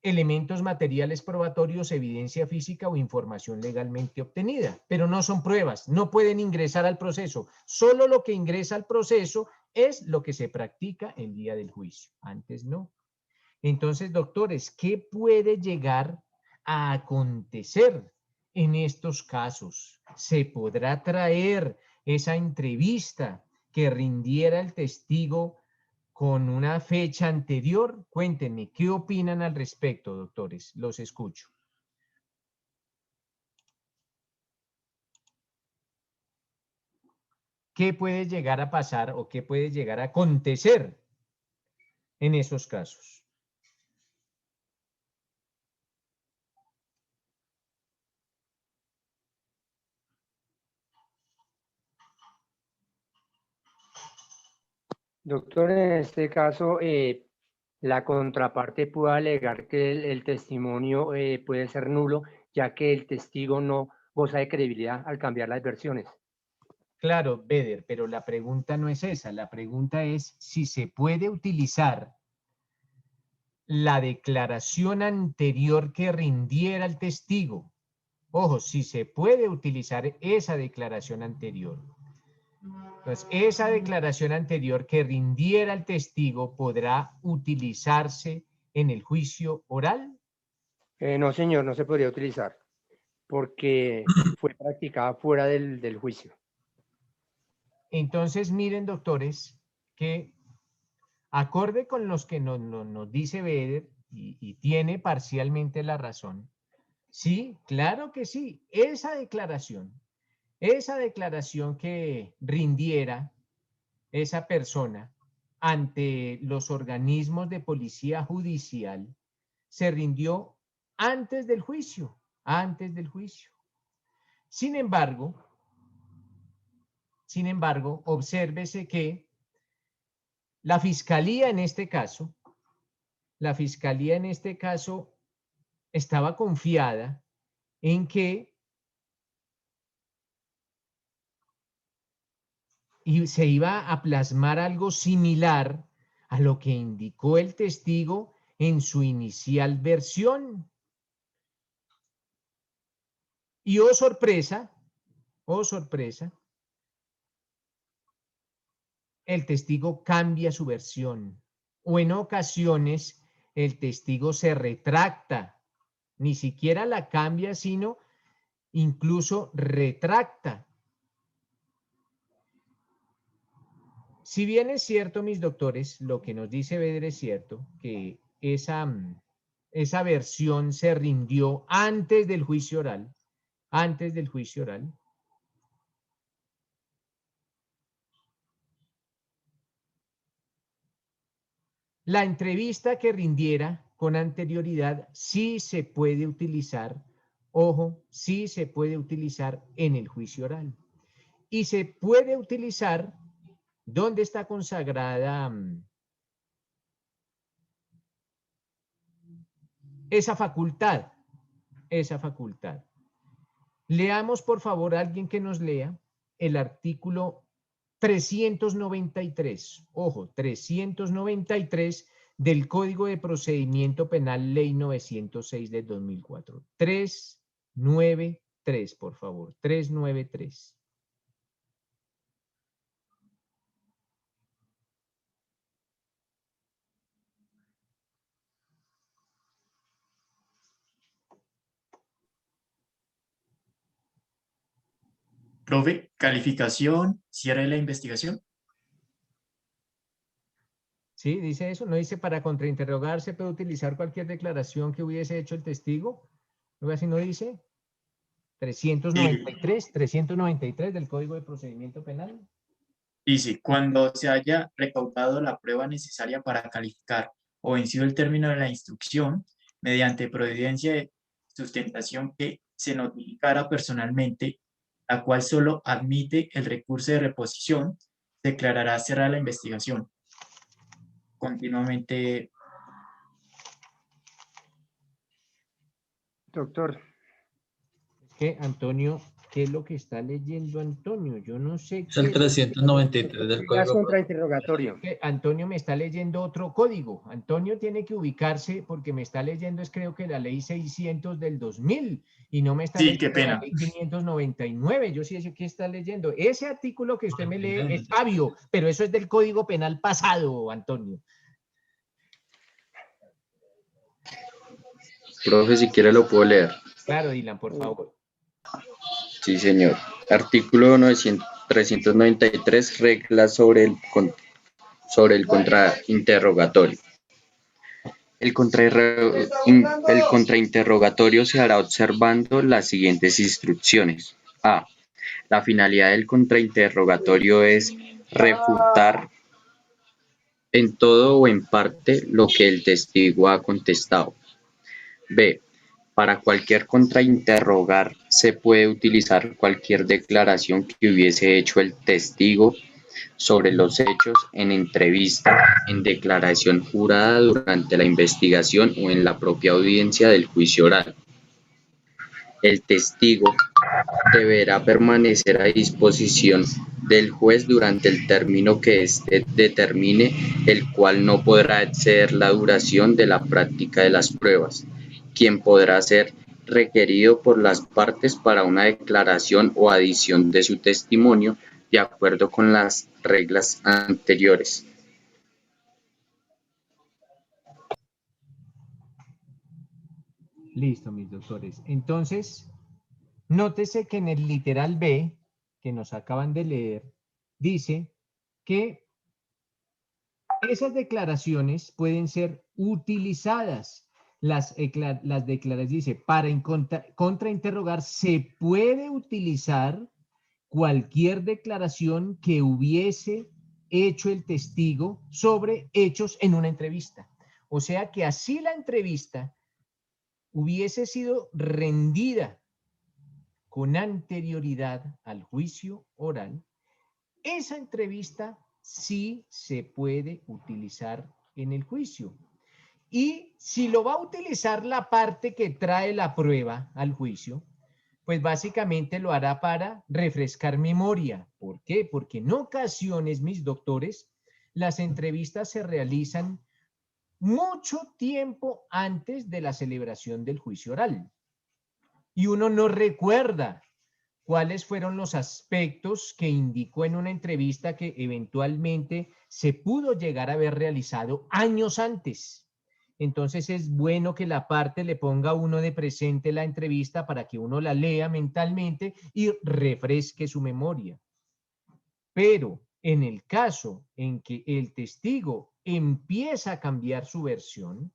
elementos materiales probatorios, evidencia física o información legalmente obtenida, pero no son pruebas, no pueden ingresar al proceso. Solo lo que ingresa al proceso es lo que se practica el día del juicio, antes no. Entonces, doctores, ¿qué puede llegar a acontecer en estos casos? ¿Se podrá traer esa entrevista que rindiera el testigo con una fecha anterior? Cuéntenme, ¿qué opinan al respecto, doctores? Los escucho. ¿Qué puede llegar a pasar o qué puede llegar a acontecer en esos casos? Doctor, en este caso, la contraparte puede alegar que el testimonio puede ser nulo, ya que el testigo no goza de credibilidad al cambiar las versiones. Claro, Beder, pero la pregunta no es esa. La pregunta es si se puede utilizar la declaración anterior que rindiera el testigo. Ojo, si se puede utilizar esa declaración anterior. Entonces, esa declaración anterior que rindiera el testigo podrá utilizarse en el juicio oral. No, señor, no se podría utilizar, porque fue practicada fuera del juicio. Entonces, miren, doctores, que acorde con los que nos dice Beder, y tiene parcialmente la razón, sí, claro que sí, esa declaración que rindiera esa persona ante los organismos de policía judicial se rindió antes del juicio, antes del juicio. Sin embargo, obsérvese que la fiscalía en este caso, estaba confiada en que se iba a plasmar algo similar a lo que indicó el testigo en su inicial versión. Y oh sorpresa, el testigo cambia su versión, o en ocasiones el testigo se retracta, ni siquiera la cambia, sino incluso retracta. Si bien es cierto, mis doctores, lo que nos dice Beder es cierto, que esa versión se rindió antes del juicio oral, la entrevista que rindiera con anterioridad sí se puede utilizar, ojo, sí se puede utilizar en el juicio oral. Y se puede utilizar donde está consagrada esa facultad. Leamos, por favor, a alguien que nos lea el artículo 393, ojo, 393 del Código de Procedimiento Penal, Ley 906 del 2004. 393, por favor, 393. Profe, calificación, cierre de la investigación. Sí, dice eso, no dice para contrainterrogar se puede utilizar cualquier declaración que hubiese hecho el testigo. Algo así no dice. 393 del Código de Procedimiento Penal. Dice, cuando se haya recaudado la prueba necesaria para calificar o vencido el término de la instrucción, mediante providencia de sustentación que se notificara personalmente, la cual solo admite el recurso de reposición, declarará cerrada la investigación. Continuamente. Doctor. Que Antonio, ¿qué es lo que está leyendo Antonio? Yo no sé Es el 393 del Ya es Código. contrainterrogatorio. Antonio me está leyendo otro código. Antonio tiene que ubicarse porque me está leyendo, es creo que la ley 600 del 2000 y no me está Sí, leyendo qué pena. la ley 599. Yo sí sé qué está leyendo. Ese artículo que usted me lee es sabio, pero eso es del Código Penal pasado, Antonio. Profe, si quiere lo puedo leer. Claro, Dylan, por favor. Sí, señor. Artículo 393, reglas sobre el contrainterrogatorio. El contrainterrogatorio se hará observando las siguientes instrucciones. A. La finalidad del contrainterrogatorio es refutar en todo o en parte lo que el testigo ha contestado. B. Para cualquier contrainterrogar se puede utilizar cualquier declaración que hubiese hecho el testigo sobre los hechos en entrevista, en declaración jurada durante la investigación o en la propia audiencia del juicio oral. El testigo deberá permanecer a disposición del juez durante el término que éste determine, el cual no podrá exceder la duración de la práctica de las pruebas, quien podrá ser requerido por las partes para una declaración o adición de su testimonio, de acuerdo con las reglas anteriores. Listo, mis doctores. Entonces, nótese que en el literal B, que nos acaban de leer, dice que esas declaraciones pueden ser utilizadas. Las declaraciones dice, para contrainterrogar se puede utilizar cualquier declaración que hubiese hecho el testigo sobre hechos en una entrevista. O sea que así la entrevista hubiese sido rendida con anterioridad al juicio oral, esa entrevista sí se puede utilizar en el juicio. Y si lo va a utilizar la parte que trae la prueba al juicio, pues básicamente lo hará para refrescar memoria. ¿Por qué? Porque en ocasiones, mis doctores, las entrevistas se realizan mucho tiempo antes de la celebración del juicio oral. Y uno no recuerda cuáles fueron los aspectos que indicó en una entrevista que eventualmente se pudo llegar a haber realizado años antes. Entonces es bueno que la parte le ponga a uno de presente la entrevista para que uno la lea mentalmente y refresque su memoria. Pero en el caso en que el testigo empieza a cambiar su versión,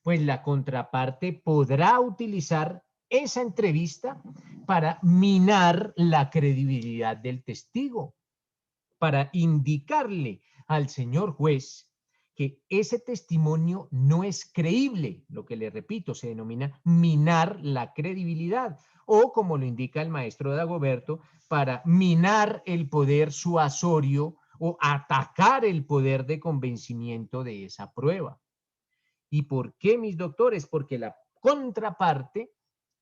pues la contraparte podrá utilizar esa entrevista para minar la credibilidad del testigo, para indicarle al señor juez que ese testimonio no es creíble, lo que le repito, se denomina minar la credibilidad, o como lo indica el maestro Dagoberto, para minar el poder suasorio o atacar el poder de convencimiento de esa prueba. ¿Y por qué, mis doctores? Porque la contraparte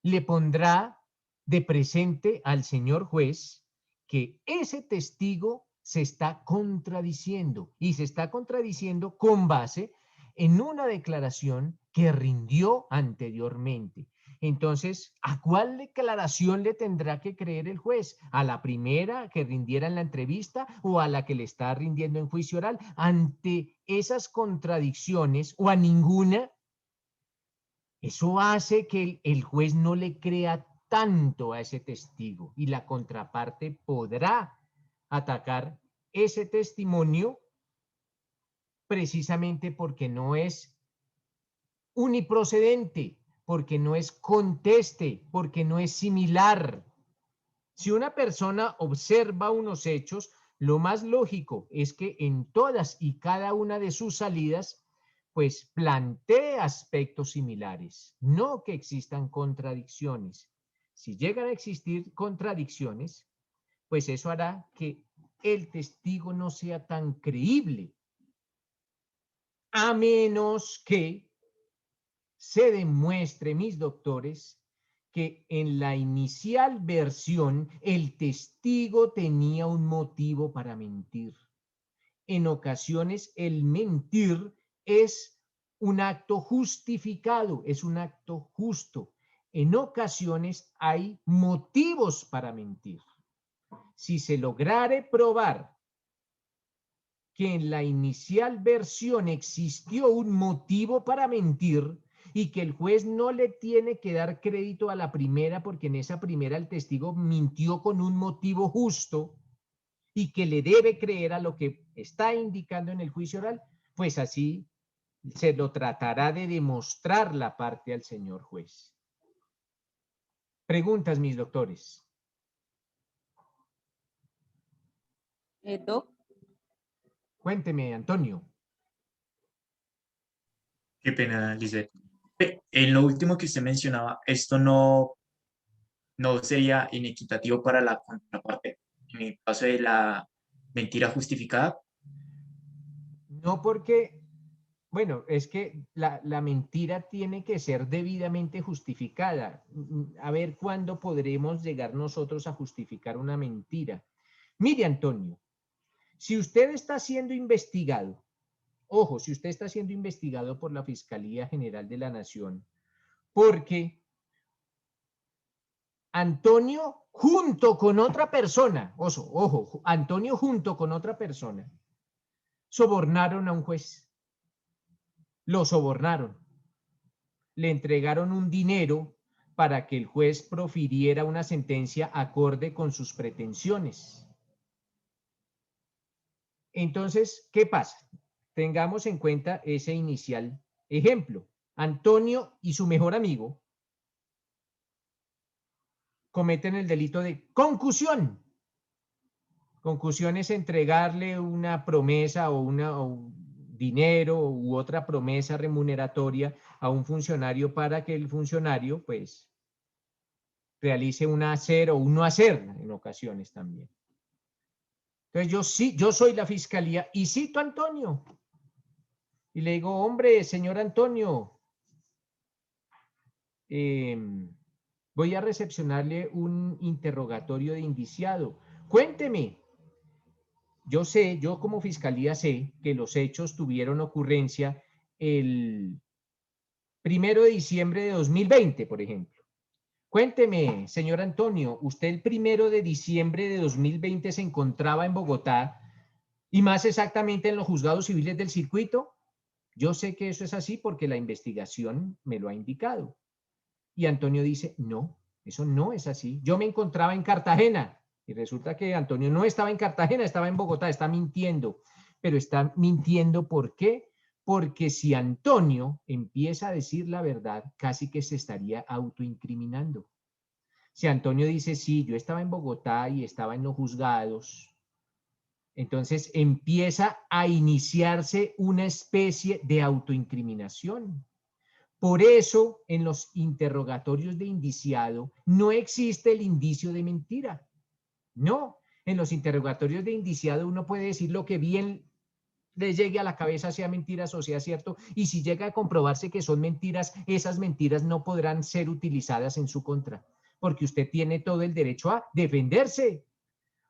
le pondrá de presente al señor juez que ese testigo se está contradiciendo y se está contradiciendo con base en una declaración que rindió anteriormente. Entonces, ¿a cuál declaración le tendrá que creer el juez? ¿A la primera que rindiera en la entrevista o a la que le está rindiendo en juicio oral? Ante esas contradicciones o a ninguna, eso hace que el juez no le crea tanto a ese testigo y la contraparte podrá atacar ese testimonio precisamente porque no es uniprocedente, porque no es conteste, porque no es similar. Si una persona observa unos hechos, lo más lógico es que en todas y cada una de sus salidas, pues plantee aspectos similares, no que existan contradicciones. Si llegan a existir contradicciones, pues eso hará que el testigo no sea tan creíble, a menos que se demuestre, mis doctores, que en la inicial versión el testigo tenía un motivo para mentir. En ocasiones el mentir es un acto justificado, es un acto justo. En ocasiones hay motivos para mentir. Si se lograre probar que en la inicial versión existió un motivo para mentir y que el juez no le tiene que dar crédito a la primera porque en esa primera el testigo mintió con un motivo justo y que le debe creer a lo que está indicando en el juicio oral, pues así se lo tratará de demostrar la parte al señor juez. Preguntas, mis doctores. Doc. Cuénteme, Antonio. Qué pena, Lisbeth. En lo último que usted mencionaba, esto no sería inequitativo para la contraparte en el caso de la mentira justificada. No porque, bueno, es que la mentira tiene que ser debidamente justificada. A ver cuándo podremos llegar nosotros a justificar una mentira. Mire, Antonio, si usted está siendo investigado, ojo, si usted está siendo investigado por la Fiscalía General de la Nación, porque Antonio junto con otra persona, ojo, Antonio junto con otra persona, sobornaron a un juez. Lo sobornaron. Le entregaron un dinero para que el juez profiriera una sentencia acorde con sus pretensiones. Entonces, ¿qué pasa? Tengamos en cuenta ese inicial ejemplo. Antonio y su mejor amigo cometen el delito de concusión. Concusión es entregarle una promesa o un dinero u otra promesa remuneratoria a un funcionario para que el funcionario, pues, realice un hacer o un no hacer en ocasiones también. Entonces, yo soy la fiscalía y cito a Antonio. Y le digo, hombre, señor Antonio, voy a recepcionarle un interrogatorio de indiciado. Cuénteme. Yo como fiscalía sé que los hechos tuvieron ocurrencia el 1 de diciembre de 2020, por ejemplo. Cuénteme, señor Antonio, usted el 1 de diciembre de 2020 se encontraba en Bogotá y más exactamente en los juzgados civiles del circuito. Yo sé que eso es así porque la investigación me lo ha indicado. Y Antonio dice, no, eso no es así. Yo me encontraba en Cartagena. Y resulta que Antonio no estaba en Cartagena, estaba en Bogotá, está mintiendo. Pero está mintiendo, ¿por qué? Porque si Antonio empieza a decir la verdad, casi que se estaría autoincriminando. Si Antonio dice, sí, yo estaba en Bogotá y estaba en los juzgados, entonces empieza a iniciarse una especie de autoincriminación. Por eso, en los interrogatorios de indiciado no existe el indicio de mentira. No, en los interrogatorios de indiciado uno puede decir lo que bien le llegue a la cabeza, sea mentiras o sea cierto, y si llega a comprobarse que son mentiras, esas mentiras no podrán ser utilizadas en su contra, porque usted tiene todo el derecho a defenderse.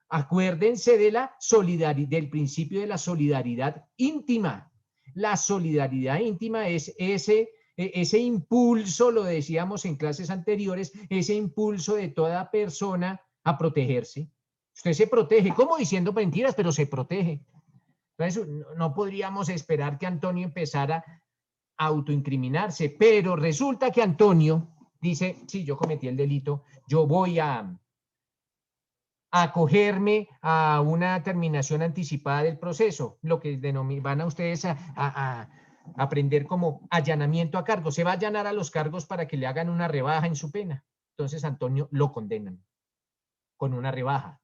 Acuérdense de la solidaridad, del principio de la solidaridad íntima. La solidaridad íntima es ese impulso, lo decíamos en clases anteriores, ese impulso de toda persona a protegerse. Usted se protege, como diciendo mentiras, pero se protege. Entonces, no podríamos esperar que Antonio empezara a autoincriminarse, pero resulta que Antonio dice, sí, yo cometí el delito, yo voy a acogerme a una terminación anticipada del proceso, lo que van a ustedes a aprender como allanamiento a cargos. Se va a allanar a los cargos para que le hagan una rebaja en su pena. Entonces, Antonio lo condenan con una rebaja.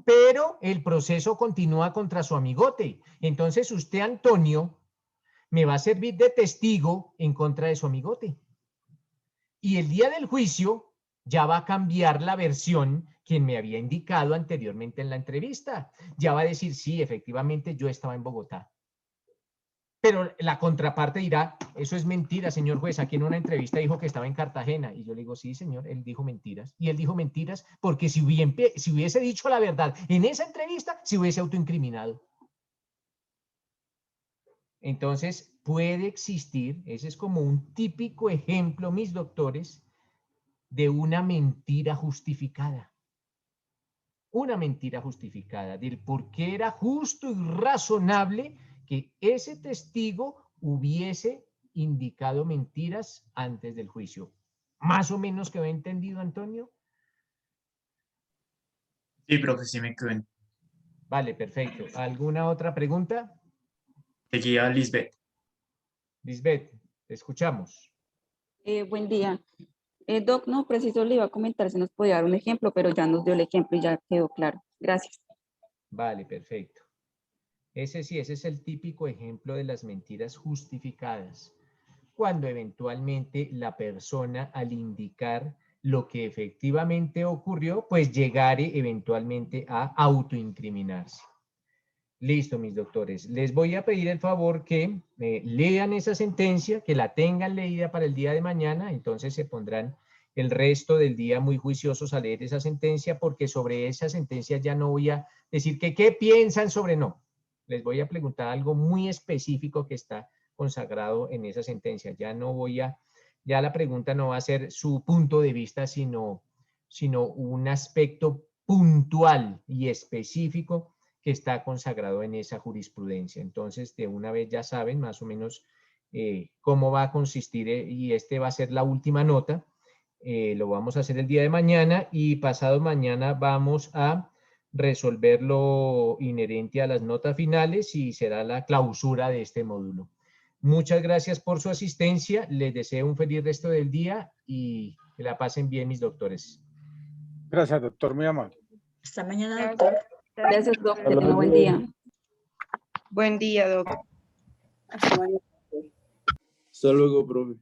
Pero el proceso continúa contra su amigote. Entonces, usted, Antonio, me va a servir de testigo en contra de su amigote. Y el día del juicio ya va a cambiar la versión quien me había indicado anteriormente en la entrevista. Ya va a decir, sí, efectivamente yo estaba en Bogotá. Pero la contraparte dirá, eso es mentira, señor juez. Aquí en una entrevista dijo que estaba en Cartagena. Y yo le digo, sí, señor, él dijo mentiras. Y él dijo mentiras porque si hubiese dicho la verdad en esa entrevista, se hubiese autoincriminado. Entonces, puede existir, ese es como un típico ejemplo, mis doctores, de una mentira justificada. Una mentira justificada, del por qué era justo y razonable que ese testigo hubiese indicado mentiras antes del juicio. ¿Más o menos quedó entendido, Antonio? Sí, profe, sí me quedó. Vale, perfecto. ¿Alguna otra pregunta? Seguía Lisbeth. Lisbeth, te escuchamos. Buen día. Doc, no, preciso le iba a comentar si nos podía dar un ejemplo, pero ya nos dio el ejemplo y ya quedó claro. Gracias. Vale, perfecto. Ese es el típico ejemplo de las mentiras justificadas, cuando eventualmente la persona al indicar lo que efectivamente ocurrió, pues llegare eventualmente a autoincriminarse. Listo, mis doctores. Les voy a pedir el favor que lean esa sentencia, que la tengan leída para el día de mañana, entonces se pondrán el resto del día muy juiciosos a leer esa sentencia, porque sobre esa sentencia ya no voy a decir que qué piensan sobre no. Les voy a preguntar algo muy específico que está consagrado en esa sentencia. Ya la pregunta no va a ser su punto de vista, sino un aspecto puntual y específico que está consagrado en esa jurisprudencia. Entonces, de una vez ya saben más o menos cómo va a consistir y va a ser la última nota. Lo vamos a hacer el día de mañana y pasado mañana vamos a resolver lo inherente a las notas finales y será la clausura de este módulo. Muchas gracias por su asistencia. Les deseo un feliz resto del día y que la pasen bien, mis doctores. Gracias, doctor, muy amable. Hasta mañana, doctor. Gracias, doctor. Que tenga buen día. Buen día, Doc. Hasta luego, profe.